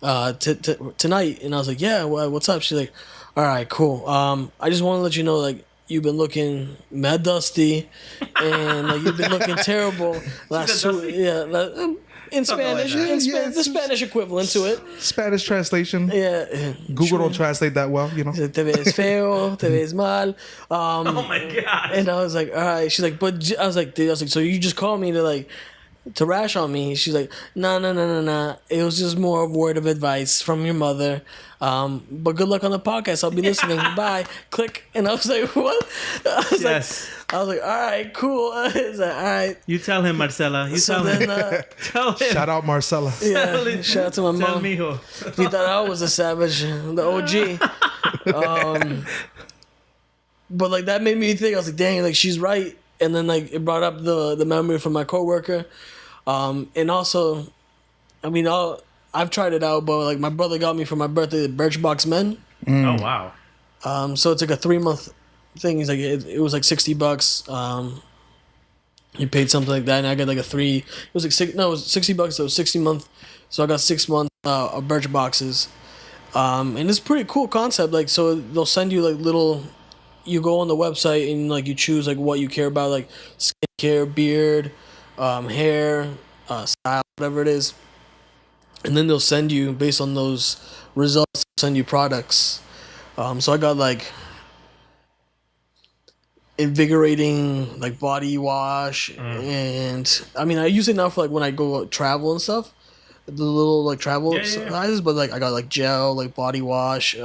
tonight?" And I was like, "Yeah. What's up?" She's like, "All right, cool. I just want to let you know, like, you've been looking mad dusty, and like you've been looking terrible last 2 weeks." Yeah, in Spanish, the Spanish equivalent to it. Spanish translation. Yeah. Google don't translate that well, you know. Te ves feo, te ves mal. Oh my god. And I was like, all right. She's like, but I was like, so you just called me to rash on me? She's like, no. It was just more of word of advice from your mother. But good luck on the podcast. I'll be listening. Bye. Click. And I was like, what? I was like, all right, cool. I was like, all right. You tell him, Marcela. Tell him. Tell him. Shout out Marcela. Yeah. Shout out to my mom. Mijo. He thought I was a savage, the OG. But like that made me think. I was like, dang, like she's right. And then like it brought up the memory from my coworker, and also, I mean, I've tried it out, but like my brother got me for my birthday the Birchbox Men. Oh wow! So it's like a 3-month thing. He's like, it was like $60. He paid something like that, and I got like a 3. It was like it was $60. So it was 60 month. So I got 6 months of Birch boxes, and it's a pretty cool concept. Like, so they'll send you like little. You go on the website and like you choose like what you care about, like skincare, beard, hair, style, whatever it is, and then they'll send you based on those results. Send you products. So I got like invigorating like body wash, and I mean I use it now for like when I go travel and stuff. the little like travel sizes, but like I got like gel, like body wash,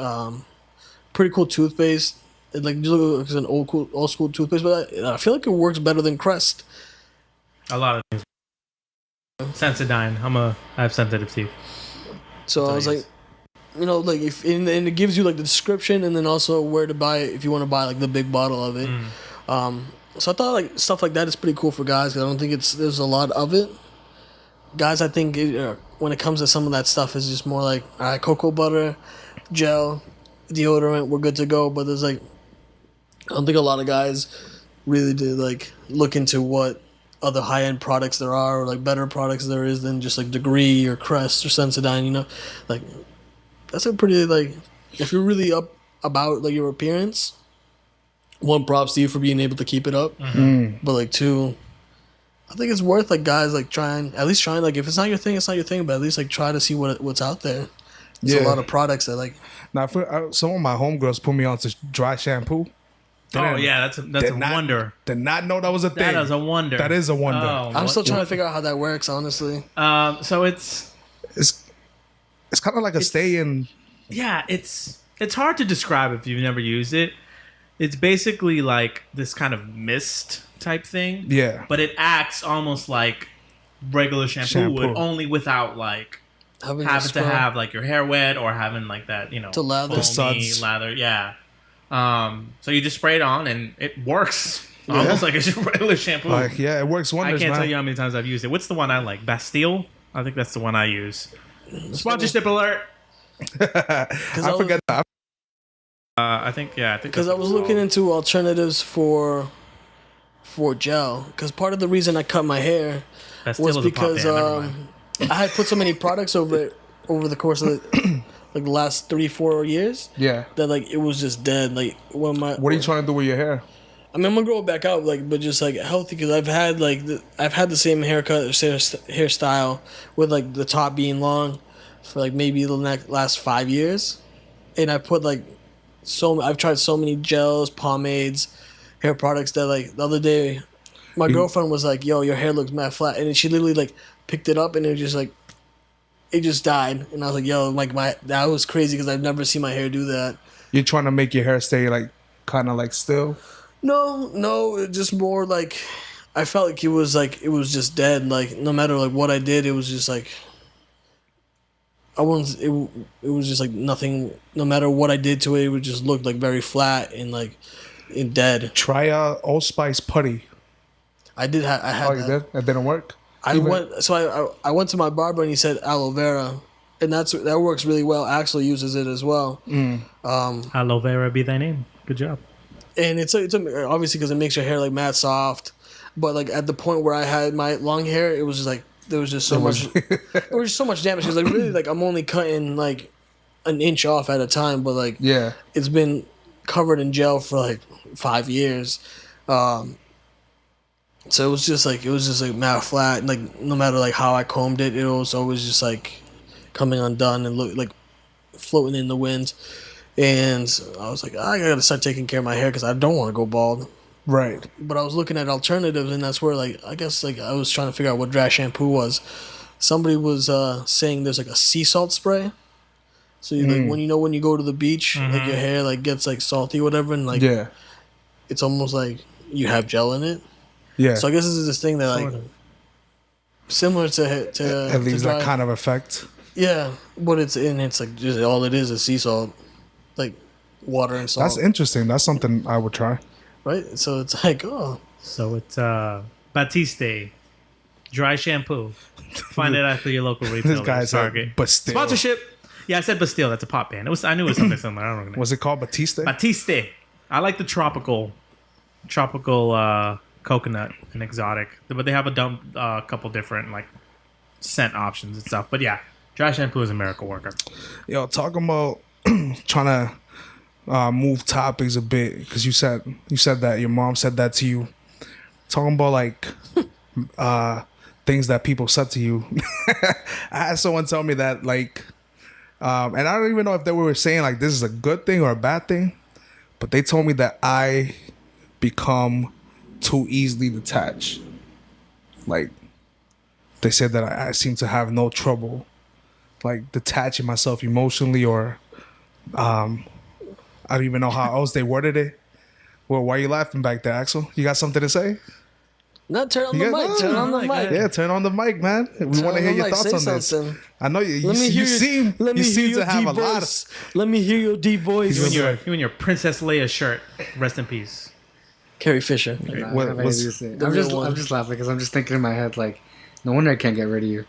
pretty cool toothpaste. It like looks like an old school toothpaste, but I feel like it works better than Crest. A lot of things. Sensodyne. I have sensitive teeth. So I was like, like if and it gives you like the description and then also where to buy it if you want to buy like the big bottle of it. So I thought like stuff like that is pretty cool for guys because I don't think there's a lot of it. Guys, I think when it comes to some of that stuff, it's just more like, all right, cocoa butter, gel, deodorant, we're good to go. But there's like, I don't think a lot of guys really did like look into what other high end products there are or like better products there is than just like Degree or Crest or Sensodyne. Like that's a pretty like if you're really up about like your appearance. One, props to you for being able to keep it up, but like two, I think it's worth like guys like trying like if it's not your thing, it's not your thing, but at least like try to see what's out there. There's a lot of products that like. Now, some of my homegirls put me on to dry shampoo. That's a wonder. Did not know that was a thing. That is a wonder. That is a wonder. I'm still trying to figure out how that works, honestly. So it's kind of like a stay in. Yeah, it's hard to describe if you've never used it. It's basically like this kind of mist type thing. Yeah. But it acts almost like regular shampoo would, only without like having to have like your hair wet or having like that, to lather. Foamy lather. Yeah. So you just spray it on and it works almost like it's regular shampoo. It works wonders. I can't tell you how many times I've used it. What's the one I like? Bastille? I think that's the one I use. Sponsorship alert. I forget that. I think because I was looking into alternatives for gel because part of the reason I cut my hair was because I had put so many products over the course of like the last 3-4 years. Yeah, that like it was just dead. Like what are you trying to do with your hair? I mean, I'm gonna grow it back out, like, but just like healthy because I've had the same haircut or hairstyle with like the top being long for like maybe the last 5 years, and I put like. I've tried so many gels, pomades, hair products that like the other day, my girlfriend was like, "Yo, your hair looks mad flat," and then she literally like picked it up and it just died, and I was like, "Yo, like that was crazy because I've never seen my hair do that." You're trying to make your hair stay like kind of like still? No, it just more like I felt like it was just dead. Like no matter like what I did, it was just like. It was just like nothing. No matter what I did to it, it would just look like very flat and like dead. Try Allspice putty. I did. I had. Oh, you did? It didn't work. I went to my barber and he said aloe vera, and that works really well. Axel uses it as well. Aloe vera be thy name. Good job. And it's obviously because it makes your hair like mad soft, but like at the point where I had my long hair, it was just like. There was just so much. There was so much damage because like really like I'm only cutting like an inch off at a time, but like it's been covered in gel for like 5 years. So it was just like mad flat. And, like no matter like how I combed it, it was always just like coming undone and look like floating in the wind. And I was like, I gotta start taking care of my hair because I don't want to go bald. Right. But I was looking at alternatives, and that's where, like, I guess, like, I was trying to figure out what dry shampoo was. Somebody was saying there's, like, a sea salt spray. So, like, when you go to the beach, like, your hair, like, gets, like, salty or whatever, and, like, it's almost like you have gel in it. Yeah. So I guess this is this thing that, like, similar to it leaves that kind of effect. Yeah. But it's like, just all it is sea salt. Like, water and salt. That's interesting. That's something I would try. Right, so it's like, oh. So it's Batiste dry shampoo. Find it at your local retailer. This guy's Target. Bastille. Sponsorship. Yeah, I said Bastille. That's a pop band. I knew it was something similar. I don't know. Was it called Batiste? Batiste. I like the tropical coconut and exotic, but they have a couple different like scent options and stuff. But yeah, dry shampoo is a miracle worker. Yo, talking about trying to. Move topics a bit because you said that your mom said that to you. Talking about like things that people said to you. I had someone tell me that like, and I don't even know if they were saying like this is a good thing or a bad thing, but they told me that I become too easily detached. Like they said that I seem to have no trouble like detaching myself emotionally, or I don't even know how else they worded it. Well, why are you laughing back there, Axel? You got something to say? No, turn on the mic. Turn on the mic. Yeah, turn on the mic, man. We want to hear your thoughts on this. I know you seem to have a lot of. Let me hear your deep voice. You and your Princess Leia shirt. Rest in peace. Carrie Fisher. I'm just laughing because I'm just thinking in my head like, no wonder I can't get rid of you.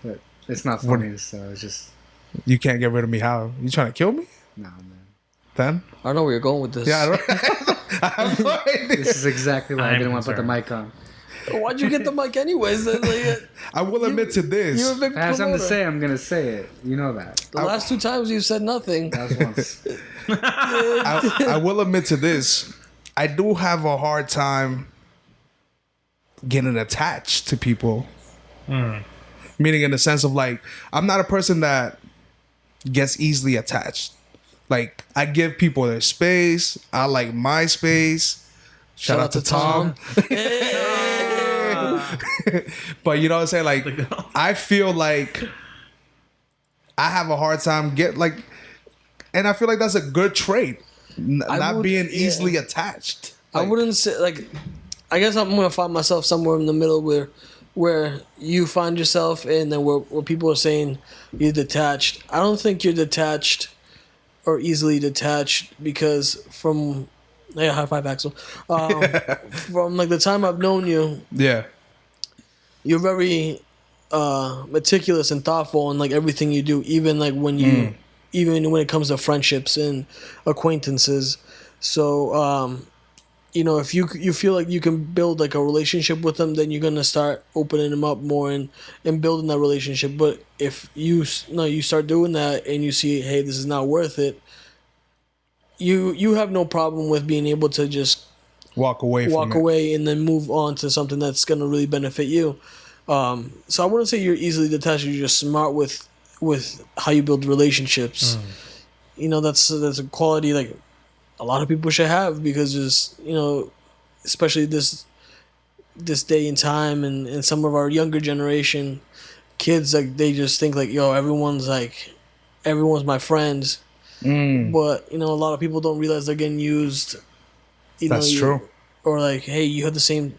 But it's not funny, so it's just. You can't get rid of me. How? You trying to kill me? No, man. Then? I don't know where you're going with this. Yeah, I have no idea. This is exactly why I didn't want to put the mic on. Why'd you get the mic anyways? I will admit to this. You're a big If I have something to promoter. say, I'm going to say it. You know that. The last 2 times you said nothing. That was once. I will admit to this. I do have a hard time getting attached to people. Meaning in the sense of like, I'm not a person that gets easily attached. Like, I give people their space. I like my space. Shout out to Tom. But you know what I'm saying? Like, I feel like I have a hard time and I feel like that's a good trait. Not being easily attached. I wouldn't say like. I guess I'm gonna find myself somewhere in the middle where you find yourself, and then where people are saying you're detached. I don't think you're detached or easily detached because from high five, Axel. From like the time I've known you, Yeah. you're very meticulous and thoughtful in like everything you do, even like when you even when it comes to friendships and acquaintances. So you know, if you feel like you can build like a relationship with them, then you're gonna start opening them up more and building that relationship. But if you start doing that and you see, hey, this is not worth it, you have no problem with being able to just Walk away and then move on to something that's gonna really benefit you. So I wouldn't say you're easily detached. You're just smart with how you build relationships. You know, that's a quality like a lot of people should have, because just, you know, especially this day and time, and some of our younger generation kids, like they just think like, yo, everyone's my friend. But you know, a lot of people don't realize they're getting used. That's true. Or like, hey, you have the same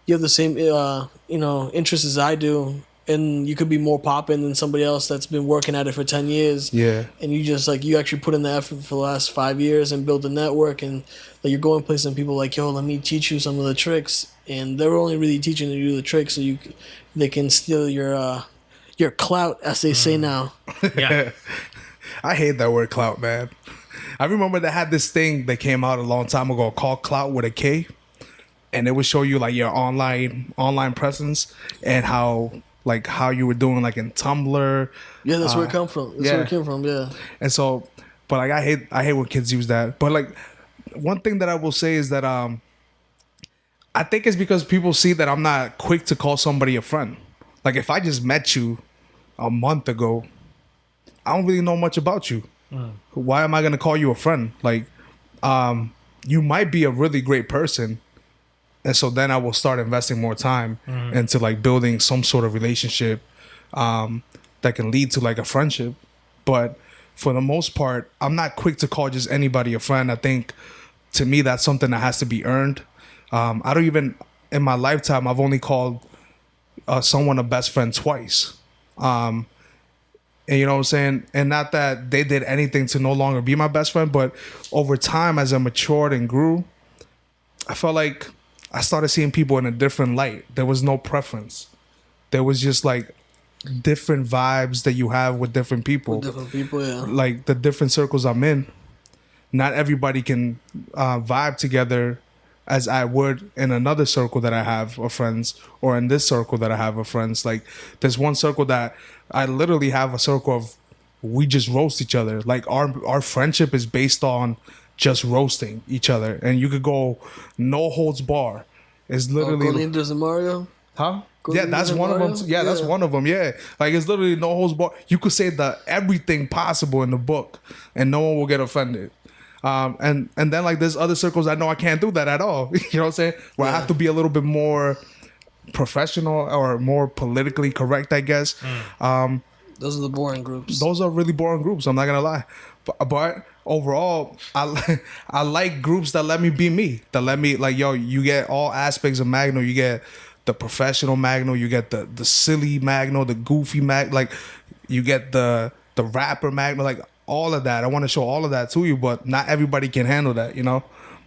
you know, interests as I do, and you could be more popping than somebody else that's been working at it for 10 years. Yeah. And you just like, you actually put in the effort for the last 5 years and build a network, and like you're going places and people are like, yo, let me teach you some of the tricks, and they're only really teaching you the tricks so they can steal your clout, as they say now. Yeah. I hate that word clout, man. I remember they had this thing that came out a long time ago called Clout with a K, and it would show you like your online presence and how you were doing like in Tumblr. Yeah, that's where it come from. That's where it came from. Yeah. And so, but like I hate when kids use that. But like one thing that I will say is that I think it's because people see that I'm not quick to call somebody a friend. Like if I just met you a month ago, I don't really know much about you. Why am I gonna call you a friend? Like, you might be a really great person, and so then I will start investing more time into like building some sort of relationship that can lead to like a friendship. But for the most part, I'm not quick to call just anybody a friend. I think to me that's something that has to be earned. I don't even, in my lifetime, I've only called someone a best friend twice. And you know what I'm saying? And not that they did anything to no longer be my best friend, but over time, as I matured and grew, I felt like I started seeing people in a different light. There was no preference. There was just like different vibes that you have with different people. With different people, yeah. Like the different circles I'm in. Not everybody can vibe together as I would in another circle that I have of friends, or in this circle that I have of friends. Like there's one circle that I literally have a circle of, we just roast each other. Like our friendship is based on just roasting each other, and you could go no holds bar. It's literally Golindas and Mario. Huh? Golindas Yeah, that's and one Mario? of them. Yeah, that's one of them. Yeah, like it's literally no holds bar. You could say everything possible in the book, and no one will get offended. And then like there's other circles I know I can't do that at all. You know what I'm saying? Where I have to be a little bit more professional or more politically correct, I guess. Those are the boring groups. Those are really boring groups. I'm not gonna lie, but overall, I like groups that let me be me. That let me like, yo, you get all aspects of Magno. You get the professional Magno. You get the silly Magno, the goofy like you get the rapper Magno, like all of that. I want to show all of that to you, but not everybody can handle that. You know,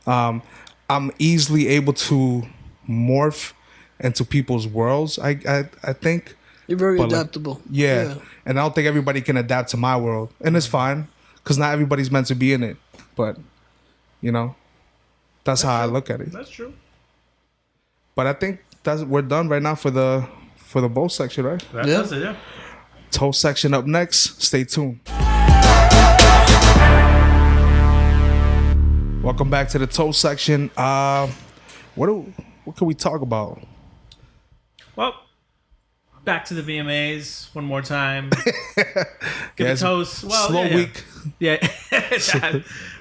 I'm easily able to morph into people's worlds. I think. You're very But, like, adaptable. Yeah. And I don't think everybody can adapt to my world. And it's fine because not everybody's meant to be in it. But, you know, that's how I look at it. That's true. But I think we're done right now for the bowl section, right? That's it, yeah. Toe section up next. Stay tuned. Welcome back to the toe section. What can we talk about? Well, back to the VMAs one more time. Give a toast. Well, slow week. Yeah.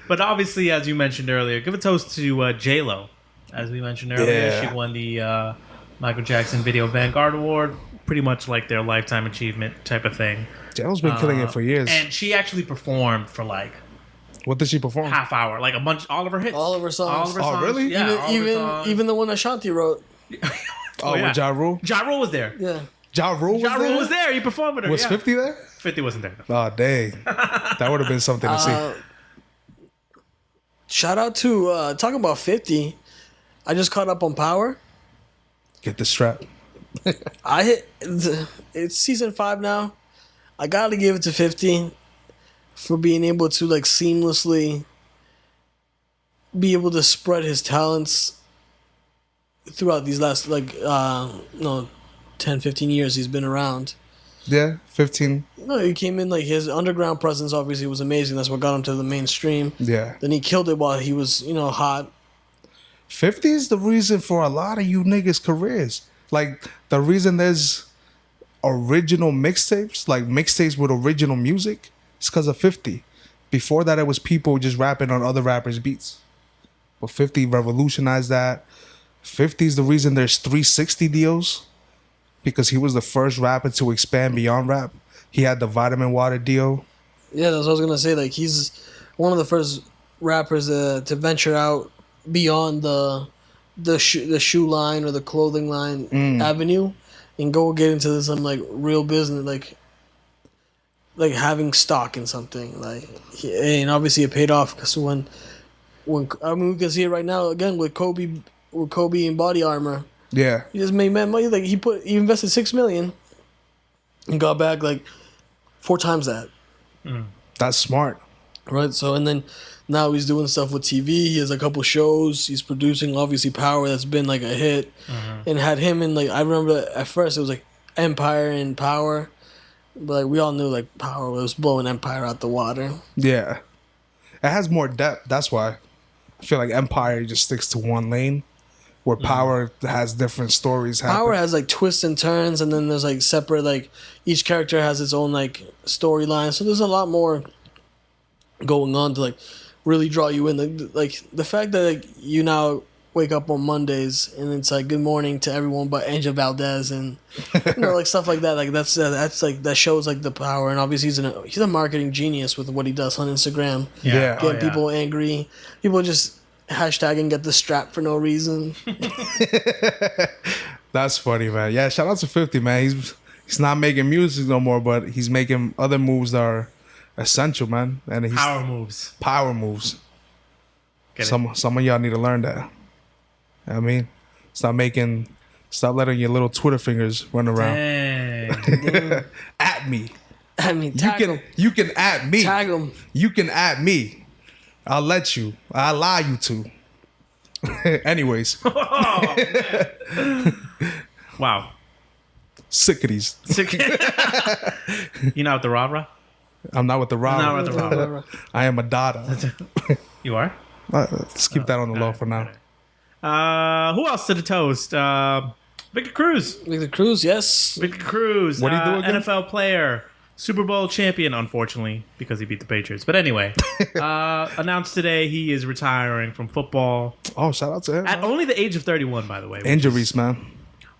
But obviously, as you mentioned earlier, give a toast to J-Lo. As we mentioned earlier, Yeah. she won the Michael Jackson Video Vanguard Award. Pretty much like their lifetime achievement type of thing. J-Lo's been killing it for years. And she actually performed for like What did she perform? half hour, like all of her hits. All of her songs. All of her Oh, songs. really? Yeah, all of her songs. Even the one that Shanti wrote. Oh, yeah. with Ja Rule? Ja Rule was there. Yeah. Ja Rule was Ja there? Rule was there. He performed with her. Was yeah. 50 there? 50 wasn't there. Oh, dang. That would have been something to see. Shout out to talking about 50. I just caught up on Power. Get the strap. It's season 5 now. I gotta give it to 50 for being able to like seamlessly be able to spread his talents throughout these last 10, 15 years he's been around. Yeah, 15. No, he came in like his underground presence obviously was amazing. That's what got him to the mainstream. Yeah. Then he killed it while he was, hot. 50 is the reason for a lot of you niggas' careers. Like, the reason there's original mixtapes, like mixtapes with original music, is because of 50. Before that, it was people just rapping on other rappers' beats. But 50 revolutionized that. 50 is the reason there's 360 deals, because he was the first rapper to expand beyond rap. He had the vitamin water deal. Yeah, that's what I was gonna say. Like he's one of the first rappers to venture out beyond the shoe line or the clothing line avenue, and go get into some like real business, like having stock in something. And obviously it paid off because when we can see it right now again with Kobe and Body Armor. Yeah. He just made mad money. Like he invested $6 million and got back like 4 times that. That's smart. Right. So and then now he's doing stuff with TV. He has a couple shows. He's producing obviously Power that's been like a hit, and had him in like I remember at first it was like Empire and Power, but like we all knew like Power was blowing Empire out the water. Yeah. It has more depth. That's why I feel like Empire just sticks to one lane, where Power has different stories happen. Power has like twists and turns, and then there's like separate like each character has its own like storyline. So there's a lot more going on to like really draw you in. Like the fact that like you now wake up on Mondays and it's like good morning to everyone but Angel Valdez and like stuff like that. Like that's like that shows like the power. And obviously he's a marketing genius with what he does on Instagram. Yeah. Getting people angry. People just hashtagging get the strap for no reason. That's funny, man. Yeah, shout out to 50, man. He's not making music no more, but he's making other moves that are essential, man. And he's Power moves. Power moves. Get it? Some of y'all need to learn that. You know what I mean, stop letting your little Twitter fingers run around. Dang. At me. I mean, tag him. You can at me. Tag him. You can at me. I'll let you. I'll allow you to. Anyways. Wow. Sick of these. You not with the rah-rah? I'm not with the Rob. Not with the rah-rah. I am a Dada. You are? Let's keep that on the low for now. Who else to the toast? Victor Cruz. Victor Cruz, yes. Victor Cruz. What did he do again? NFL player. Super Bowl champion, unfortunately, because he beat the Patriots. But anyway, announced today he is retiring from football Oh, shout out to him. at only the age of 31, by the way. Injuries, man.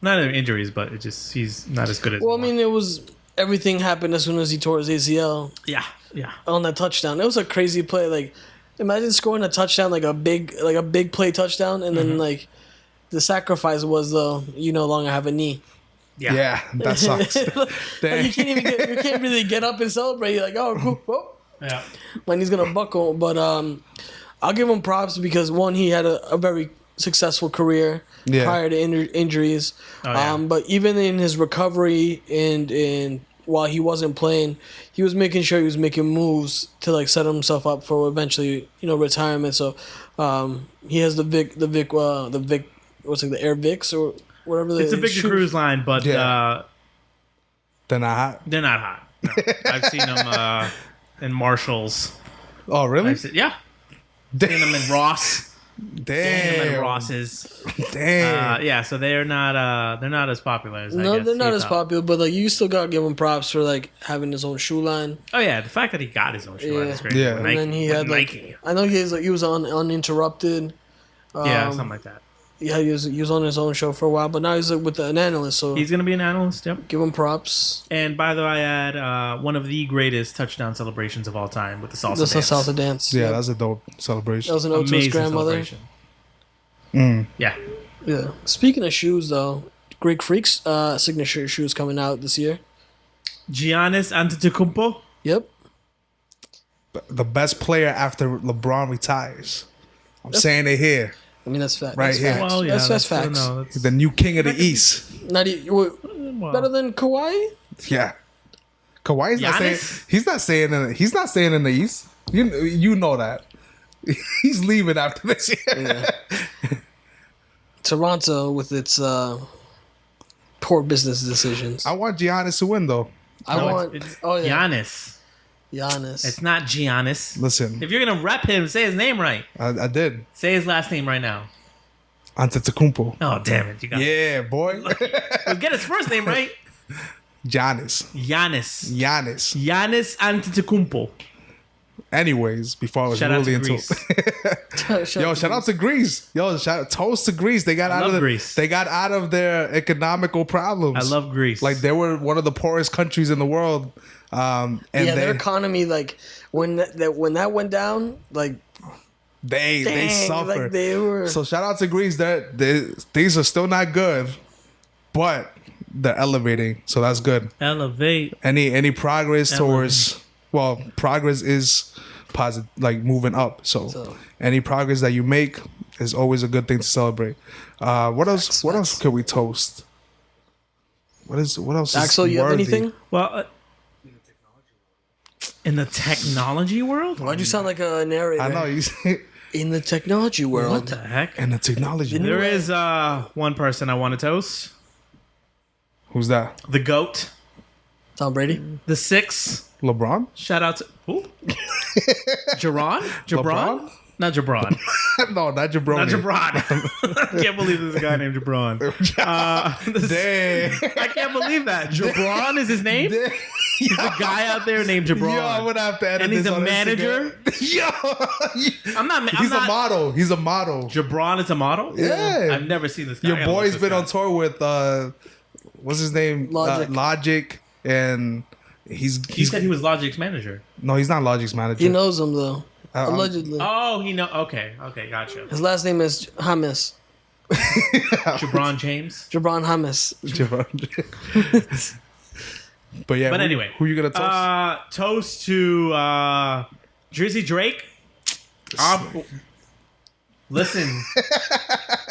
Not injuries, but he's not as good as. Well, I mean, it was everything happened as soon as he tore his ACL. Yeah. On that touchdown, it was a crazy play. Like, imagine scoring a touchdown, like a big play touchdown, and then like the sacrifice was you no longer have a knee. Yeah, that sucks. Like, you can't really get up and celebrate. You're like, oh, cool. Whoa. Yeah. When he's gonna buckle, but I'll give him props because one, he had a very successful career prior to injuries. Oh, yeah. But even in his recovery and while he wasn't playing, he was making sure he was making moves to like set himself up for eventually retirement. So he has the Vic what's it, the Air Vicks or whatever. It's a Victor Cruise line, but they're not hot. they're not hot. No. I've seen them in Marshalls. Oh, really? Seen them in Ross. Damn. Ross's. Damn. Yeah, so they're not as popular as I guess they're not he as thought. popular, but like you still gotta give him props for like having his own shoe line. Oh yeah, the fact that he got his own shoe line is great. Yeah. With And then he with had Nike. like I know he was on Uninterrupted. Yeah, something like that. Yeah, he was on his own show for a while, but now he's like with an analyst. So He's gonna be an analyst. Yep. give him props. And by the way, I had one of the greatest touchdown celebrations of all time with the salsa That's a dance. salsa dance. Yeah, Yep. that's a dope celebration. That was an ode to his Amazing grandmother. celebration. Yeah. Yeah. Speaking of shoes, though, Greek Freak's signature shoes coming out this year. Giannis Antetokounmpo. Yep. The best player after LeBron retires. I'm saying it here. I mean, that's fact. Right that's here. Facts. Well, yeah, that's facts. no, that's- The new king of the East. Not well, better than Kawhi. Yeah. Kawhi's not saying Giannis? he's not saying in the East. You know that. He's leaving after this year. Yeah. Toronto with its poor business decisions. I want Giannis to win though. it's Giannis. Giannis. It's not Giannis. Listen, If you're gonna rep him, say his name right. I did. Say his last name right now. Antetokounmpo. Oh damn it! You got Yeah, boy. Well, get his first name right. Giannis. Giannis Antetokounmpo. Anyways, before I was Shout out really to into Greece. Yo, shout out to Greece. Yo, toast to Greece. They got love Greece. They got out of their economical problems. I love Greece. Like they were one of the poorest countries in the world. And their economy, like when that went down, like they dang, suffered. like they were. So shout out to Greece. These are still not good, but they're elevating. So that's good. Elevate. Any progress towards progress is positive, like moving up. So any progress that you make is always a good thing to celebrate. What else? What else could we toast? What else? Axel, is you have worthy? anything? Well, in the technology world? Why'd you sound like a narrator? I know you. In the technology world. What the heck? And the technology. There is one person I want to toast. Who's that? The GOAT. Tom Brady. The 6. LeBron? Shout out to who? Jabron? LeBron? Not Jabron. No, not Jabroni. Not Jabron. I can't believe there's a guy named Jabron. Dang. I can't believe that. Jabron is his name? There's a guy out there named Jabron. Yo, I'm gonna have to edit And he's this a on manager? Instagram. Yo, I'm not. he's a model. He's a model. Jabron is a model? Yeah. I've never seen this guy. I Your gotta look boy's this been guy on tour with what's his name? Logic. Logic, and he's He said he was Logic's manager. no, he's not Logic's manager. He knows him though. I'm- Allegedly. Oh, he know. Okay, gotcha. His last name is Hamis. Jabron James. Jabron Hamis. But yeah. But anyway, who you gonna toast? Toast to Drizzy Drake. Listen.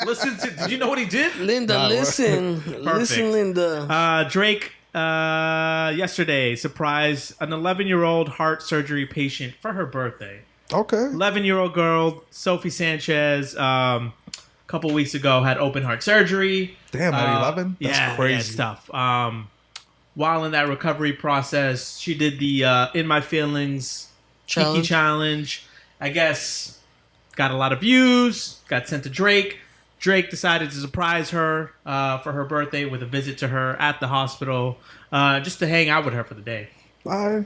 Listen to. Did you know what he did? Linda, listen. Listen, Linda. Drake yesterday surprised an 11-year-old heart surgery patient for her birthday. Okay. 11-year-old girl, Sophie Sanchez, a couple weeks ago had open heart surgery. Damn, at 11? That's crazy. Yeah, it's tough. While in that recovery process, she did the In My Feelings Kiki Challenge. I guess got a lot of views, got sent to Drake. Drake decided to surprise her for her birthday with a visit to her at the hospital, just to hang out with her for the day.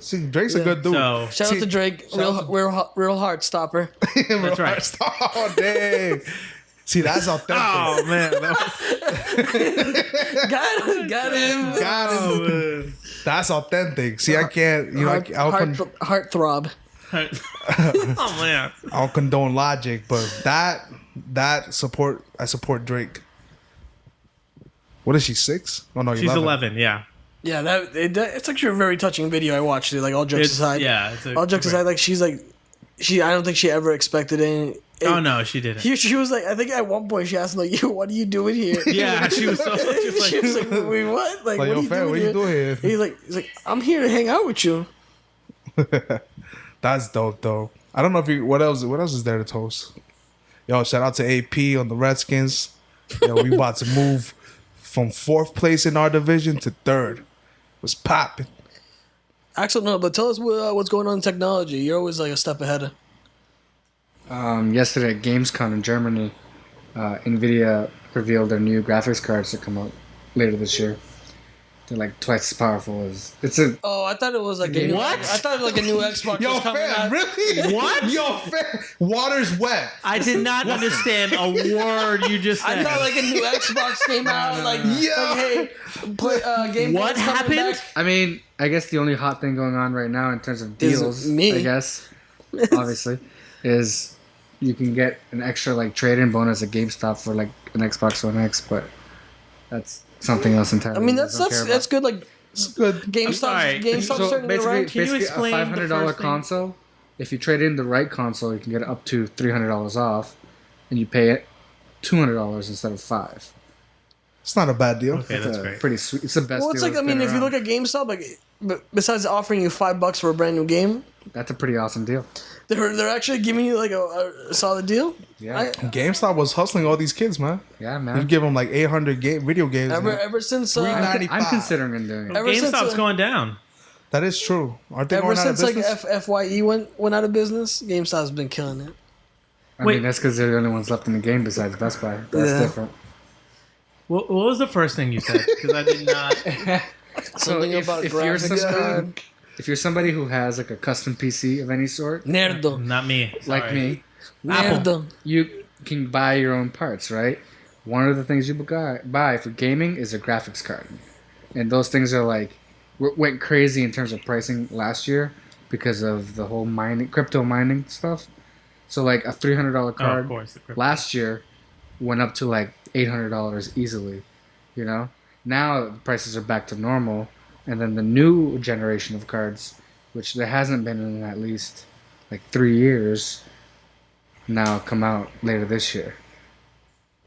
See, Drake's a good dude. So Shout out to Drake. Real heart stopper. that's right. Oh, dang. See, that's authentic. Oh man, Got him. God, that's authentic. See, I can't. You know, Heart throb. oh man. I'll condone logic, but that support. I support Drake. What is she, 6? Oh no, She's 11. Yeah. Yeah, it's actually a very touching video. I watched it. Like all jokes aside. Yeah. All jokes aside, like she's like, I don't think she ever expected any. Oh no, she didn't. She was like, I think at one point she asked him like, "Yo, what are you doing here?" Yeah, she was so. She was like, "Wait, what? Like, yo, fam, what are you doing here?" He's like, "I'm here to hang out with you." That's dope, though. I don't know if you. What else is there to toast? Yo, shout out to AP on the Redskins. Yo, we about to move from 4th place in our division to 3rd. Was popping. Axel, no, but tell us what's going on in technology. You're always like a step ahead. Yesterday at Gamescom in Germany, NVIDIA revealed their new graphics cards to come out later this year. They're like twice as powerful as Oh, I thought it was like a new. What? I thought it was like a new Xbox. Yo, was coming fam, out. really? What? Yo, fam, water's wet. I did not understand a word you just said. I thought like a new Xbox came out. Like, Yeah. like hey, play Game What Pass coming happened? back. I mean, I guess the only hot thing going on right now in terms of Is deals, me. I guess, obviously, is you can get an extra like trade-in bonus at GameStop for like an Xbox One X, but that's something else entirely. I mean, I that's don't care about. that's good. Like It's good. GameStop, sorry. GameStop So starting to get basically, around. Can you basically explain a the $500 first thing? console. If you trade in the right console, you can get up to $300 off, and you pay it $200 instead of $500. It's not a bad deal. Okay, that's great. Pretty sweet. It's the best. Well, it's deal like I that's mean, been if you around. look at GameStop, like, but besides offering you $5 for a brand new game, That's a pretty awesome deal. they're actually giving you like a solid deal. Yeah, GameStop was hustling all these kids, man. yeah, You man. give them like 800 video games. man. Ever since $3.90. I'm considering doing it. Ever since, GameStop's going down. That is true. Aren't they ever going out of since like business? FYE went out of business, GameStop's been killing it. I Wait. mean, that's because they're the only ones left in the game besides Best Buy. That's Yeah. different. What was the first thing you said? Because I did not. Something about you're graphics somebody, card. if you're somebody who has like a custom PC of any sort, Nerdo. Not me. like Sorry. me, Nerdo. you can buy your own parts, right? One of the things you buy for gaming is a graphics card, and those things are like went crazy in terms of pricing last year because of the whole crypto mining stuff. So like a $300 Oh, card of course. last year went up to like $800 easily, you know. Now the prices are back to normal, and then the new generation of cards, which there hasn't been in at least like 3 years, now come out later this year.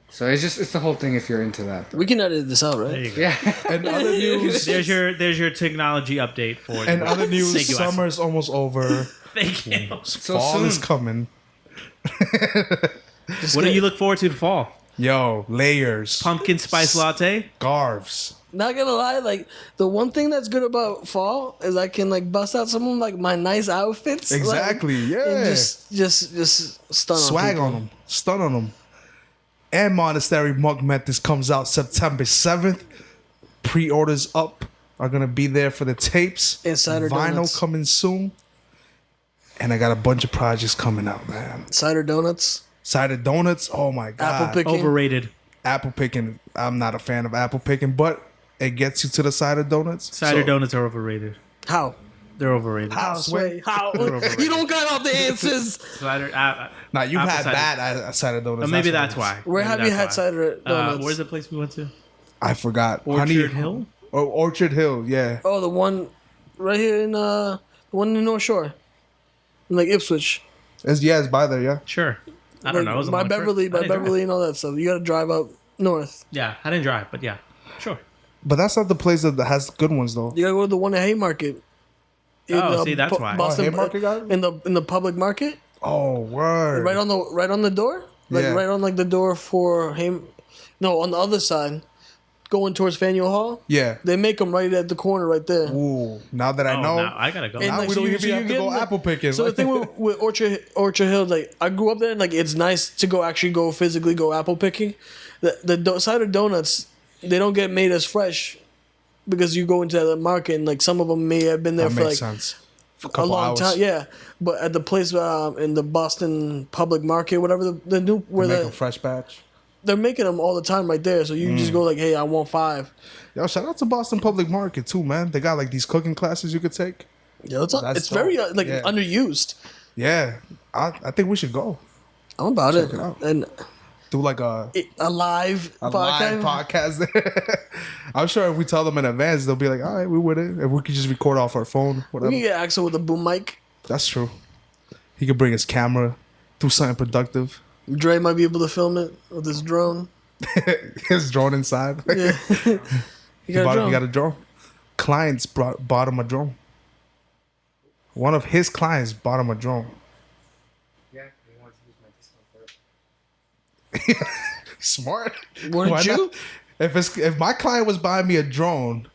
So it's the whole thing if you're into that. We can edit this out, There right? you go. Yeah. And other news. There's your technology update for you. And other news. Thank you, Axel. Summer's almost over. Thank you. Fall soon. is coming. What do you look forward to the fall? Yo, layers, Pumpkin spice latte. scarves. Not gonna lie, like the one thing that's good about fall is I can like bust out some of like my nice outfits. like, Exactly. and Yeah. just stun Swag on on them. Stun on them. And Monastery Monk Madness comes out September 7th. Pre-orders up are going to be there for the tapes. Insider Vinyl donuts. coming soon. And I got a bunch of projects coming out, man. Cider donuts, Cider Donuts. Oh, my God. apple picking. Overrated. Apple picking. I'm not a fan of apple picking, but it gets you to the Cider Donuts. Cider So- donuts are overrated. How? They're overrated. How? Sway. How? overrated. You don't got all the answers. Cider. Nah, you've Apple had cider. bad cider donuts. Maybe what that's it is. why. Where Maybe have you that's had why. cider donuts? Where's the place we went to? I forgot. Orchard Hill. Oh, Orchard Hill, yeah. Oh, the one right here in the one in the North Shore, in like Ipswich. It's by there, yeah. Sure. I don't Like, know. It was a by long trip. Beverly, I by didn't drive. Beverly, and all that stuff. You got to drive up north. Yeah, I didn't drive, but yeah, sure. But that's not the place that has good ones, though. You got to go to the one at Haymarket. Oh, see, that's why. Boston, Haymarket got it? in the public market, Oh, word. right on the door, like Yeah. right on like the door for him. No, on the other side, going towards Faneuil Hall. Yeah. They make them right at the corner, right there. Ooh, now that I Oh, know, now I gotta go. And, now like, we so don't you- even so have you to get go in the- apple picking. So the thing with Orchard Hill, like I grew up there, and like it's nice to go physically go apple picking. The cider donuts, they don't get made as fresh because you go into the market and like some of them may have been there that for makes like sense. For a long time. Yeah, but at the place in the Boston public market, whatever the new where Make the a fresh batch. they're making them all the time right there. So you can just go like, hey, I want 5. Yo, shout out to Boston Public Market too, man. They got like these cooking classes you could take. Yeah, it's That's very dope. Yeah. underused. Yeah, I think we should go. I'm about Check it. it out. And Do like a live live podcast there. I'm sure if we tell them in advance, they'll be like, all right, we with it. If we could just record off our phone, We whatever. can get Axel with a boom mic. That's true. He could bring his camera, do something productive. Dre might be able to film it with his drone. His drone inside. Yeah. He got a drone. Clients bought him a drone. One of his clients bought him a drone. Yeah, he wants to use my discount for it. Smart. Wouldn't Why you? not? If my client was buying me a drone,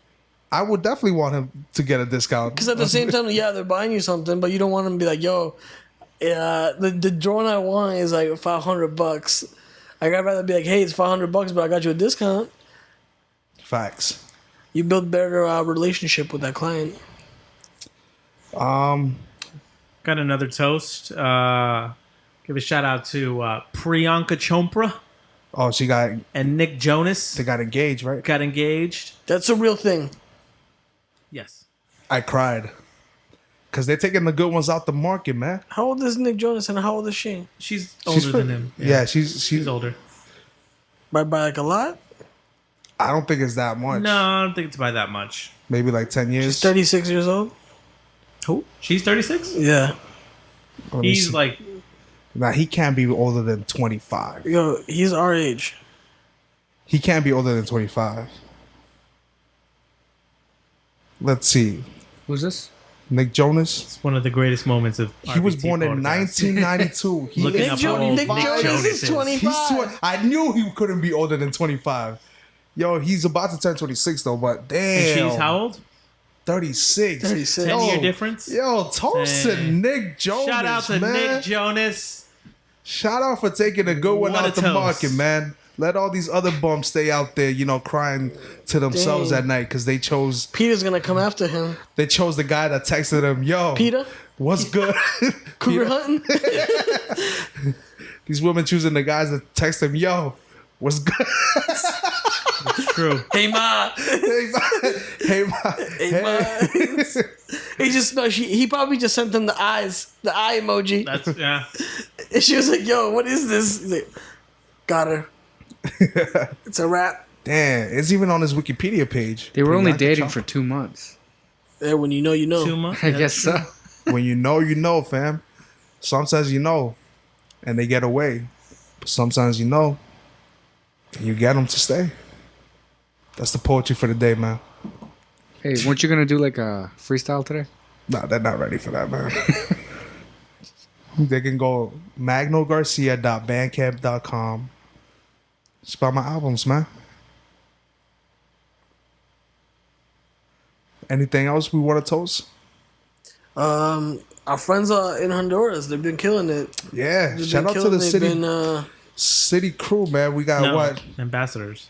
I would definitely want him to get a discount. Because at the same time, yeah, they're buying you something, but you don't want them to be like, yo, the drone I want is like $500. I'd rather be like, hey, it's $500, but I got you a discount. Facts. You build better relationship with that client. Got another toast. Give a shout out to Priyanka Chopra Oh, she got. and Nick Jonas. They got engaged, right? Got engaged. That's a real thing. Yes. I cried because they're taking the good ones out the market, man. How old is Nick Jonas and how old is she? She's older than him. Yeah, she's She's older. By like a lot? I don't think it's that much. No, I don't think it's by that much. Maybe like 10 years. She's 36 years old? Who? She's 36? Yeah. Let me He's see. like, Nah, he can't be older than 25. Yo, he's our age. He can't be older than 25. Let's see. Who's this? Nick Jonas. it's one of the greatest moments of He was RBT born in podcast. 1992. He Looking is up Jo- how old Nick Nick Jonas Jonas is is. 25. I knew he couldn't be older than 25. Yo, he's about to turn 26 though, but damn. And she's how old? 36. 36. 10-year difference? Yo, toast to Dang. Nick Jonas. Shout out to man. Nick Jonas. Shout out for taking a good one What out a the toast. market, man. Let all these other bums stay out there, crying to themselves Dang. at night because they chose Peter's gonna come after him. the guy that texted them, yo, Peter? what's good? Cougar Peter- hunting? These women choosing the guys that text them, yo, what's good? True. Hey, ma. hey, ma. Hey, ma. Hey, ma. He just, no, he probably just sent them the eyes, the eye emoji. That's, yeah. And she was like, yo, what is this? He's like, got her. It's a wrap. Damn, it's even on his Wikipedia page. They were only Priyanka dating Chopra. for 2 months. Yeah, when you know, you know. 2 months. I guess so. When you know, fam. Sometimes you know, and they get away. But sometimes you know, and you get them to stay. That's the poetry for the day, man. Hey, weren't you gonna do like a freestyle today? Nah, they're not ready for that, man. They can go magnogarcia.bandcamp.com. Spell my albums, man. Anything else we want to toast? Our friends in Honduras, they've been killing it. Yeah, They've shout been out to killing the it. city Been, city crew, man. We got No, what? ambassadors.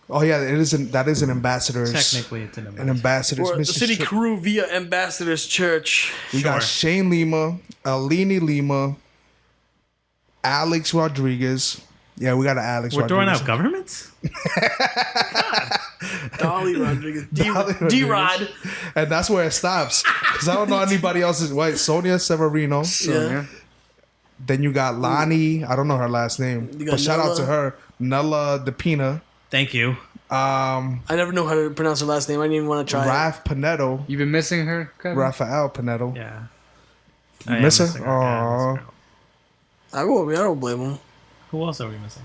Oh yeah, that is an ambassador's. Technically, it's an An ambassador. ambassador's or the mission city trip. crew via Ambassador's Church. We got Sure. Shane Lima, Alini Lima, Alex Rodriguez. Yeah, we got an Alex We're throwing Rodriguez. out governments? Dolly Rodriguez. Dolly D-Rod. And that's where it stops. Because I don't know anybody else's. Wait, Sonia Severino. So, Yeah. yeah. Then you got Lani. I don't know her last name. You got But shout out Nella. to her. Nella DePina. Thank you. I never know how to pronounce her last name. I didn't even want to try it. Raf Pinedo. You've been missing her, Kevin? Rafael Pinedo. Yeah. You I am miss her? missing her. Yeah, I miss her. I don't blame him. Who else are we missing?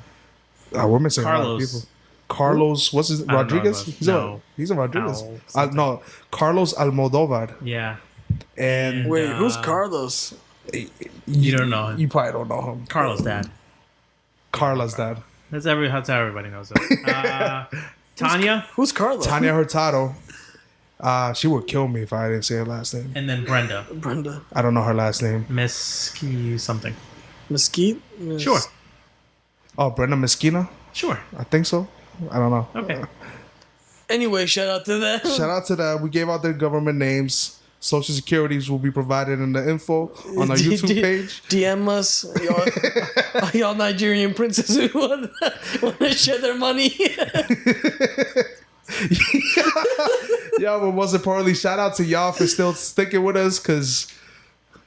We're missing a lot of Carlos. people. Carlos, what's his don't know Rodriguez? about- He's a no. Rodriguez. Al something. No, Carlos Almodovar. Yeah. And Wait, And, who's Carlos? You don't know him. you probably don't know him. Carlos' dad. Carla's dad. That's how everybody knows it. Tanya, Who's Carlos? Tanya Hurtado. She would kill me if I didn't say her last name. and then Brenda. Brenda. I don't know her last name. Mesquite something. Mesquite? Sure. Oh, Brenda Mesquina? Sure. I think so. I don't know. Okay. Anyway, shout out to them. Shout out to that. We gave out their government names. Social securities will be provided in the info on our YouTube page. DM us, y'all Nigerian princes who want to share their money. Yo, but most importantly, shout out to y'all for still sticking with us, because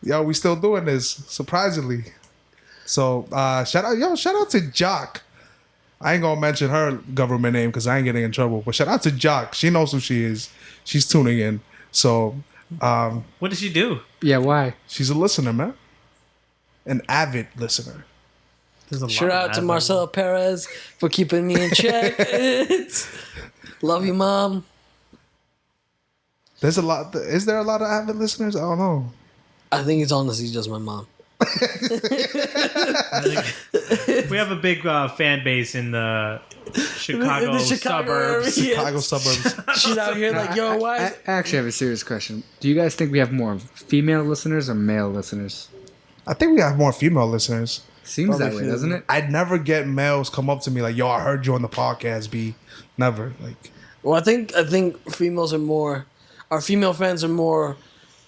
yo, we still doing this, surprisingly. So shout out to Jock. I ain't gonna mention her government name because I ain't getting in trouble. But shout out to Jock. She knows who she is. She's tuning in. So what did she do? Yeah, why? she's a listener, man. An avid listener. There's a Shout lot out of to that. Marcelo Perez for keeping me in check. Love you, Mom. There's a lot. Is there a lot of avid listeners? I don't know. I think it's honestly just my mom. We have a big fan base in the Chicago, In the Chicago suburbs. area. Chicago suburbs. She's out here like, yo, why? I actually have a serious question. Do you guys think we have more female listeners or male listeners? I think we have more female listeners. Seems Probably that way, female. doesn't it? I'd never get males come up to me like, "Yo, I heard you on the podcast." B, never. Like, Well, I think females are more. Our female fans are more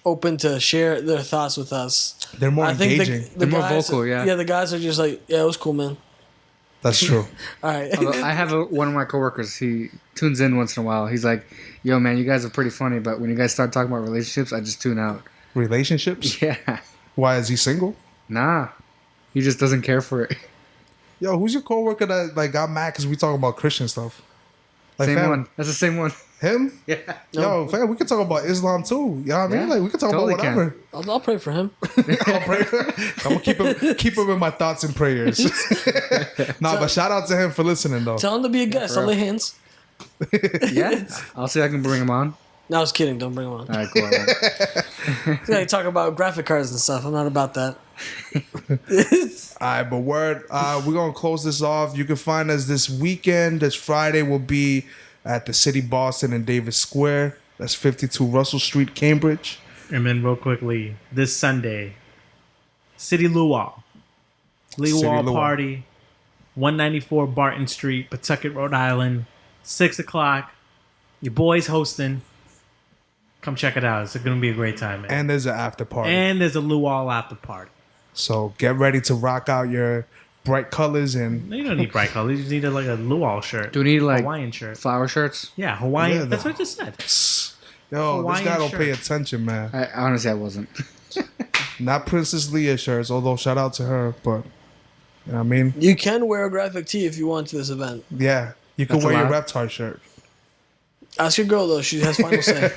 open to share their thoughts with us. they're more I think engaging. They're more guys- vocal, yeah. Yeah, the guys are just like, yeah, it was cool, man. That's true. All right. Although I have one of my coworkers. He tunes in once in a while. He's like, "Yo, man, you guys are pretty funny, but when you guys start talking about relationships, I just tune out." Relationships? Yeah, Why is he single? nah, he just doesn't care for it. Yo, who's your coworker that like got mad because we talk about Christian stuff? Like, Same fam, one. That's the same one. Him? Yeah. Yo, fam, we can talk about Islam too. You know what I mean? Yeah, Like, we can talk totally about whatever. I'll pray for him. I'll pray. I'm gonna keep him in my thoughts and prayers. Nah, but shout out to him for listening though. Tell him to be a guest. for I'll real. lay hands. Yeah, I'll see if I can bring him on. No, I was kidding. Don't bring him on. All right, cool. All right. Yeah, you talk about graphic cards and stuff. I'm not about that. All right, but word, we're gonna close this off. You can find us this weekend. This Friday will be at the City Boston in Davis Square. That's 52 Russell Street, Cambridge. And then real quickly, this Sunday, City Luau. Luau Luau. party, 194 Barton Street, Pawtucket, Rhode Island, 6 o'clock. Your boy's hosting. Come check it out. It's going to be a great time, man. And there's an after party. And there's a luau after party. So get ready to rock out your bright colors and No, you don't need bright colors. You just need like a luau shirt. Do we need like Hawaiian shirt? flower shirts? Yeah, Hawaiian. Yeah, That's the- what I just said. yo, Hawaiian this guy don't pay shirt. attention, man. I honestly, I wasn't. Not Princess Leia shirts, although shout out to her, but you know what I mean? You can wear a graphic tee if you want to this event. Yeah. You can That's wear your allowed? Reptar shirt. Ask your girl though; she has final say.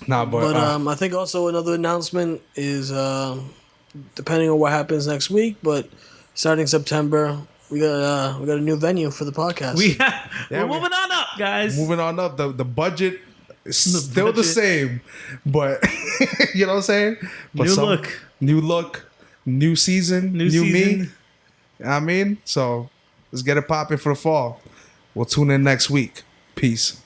Nah, but, But I think also another announcement is depending on what happens next week, but starting September, we got a new venue for the podcast. We're moving on up, guys. moving on up, the budget is still the budget. same, but you know what I'm saying? But New look. new season, New me. season. You know what I mean? So let's get it popping for the fall. We'll tune in next week. Peace.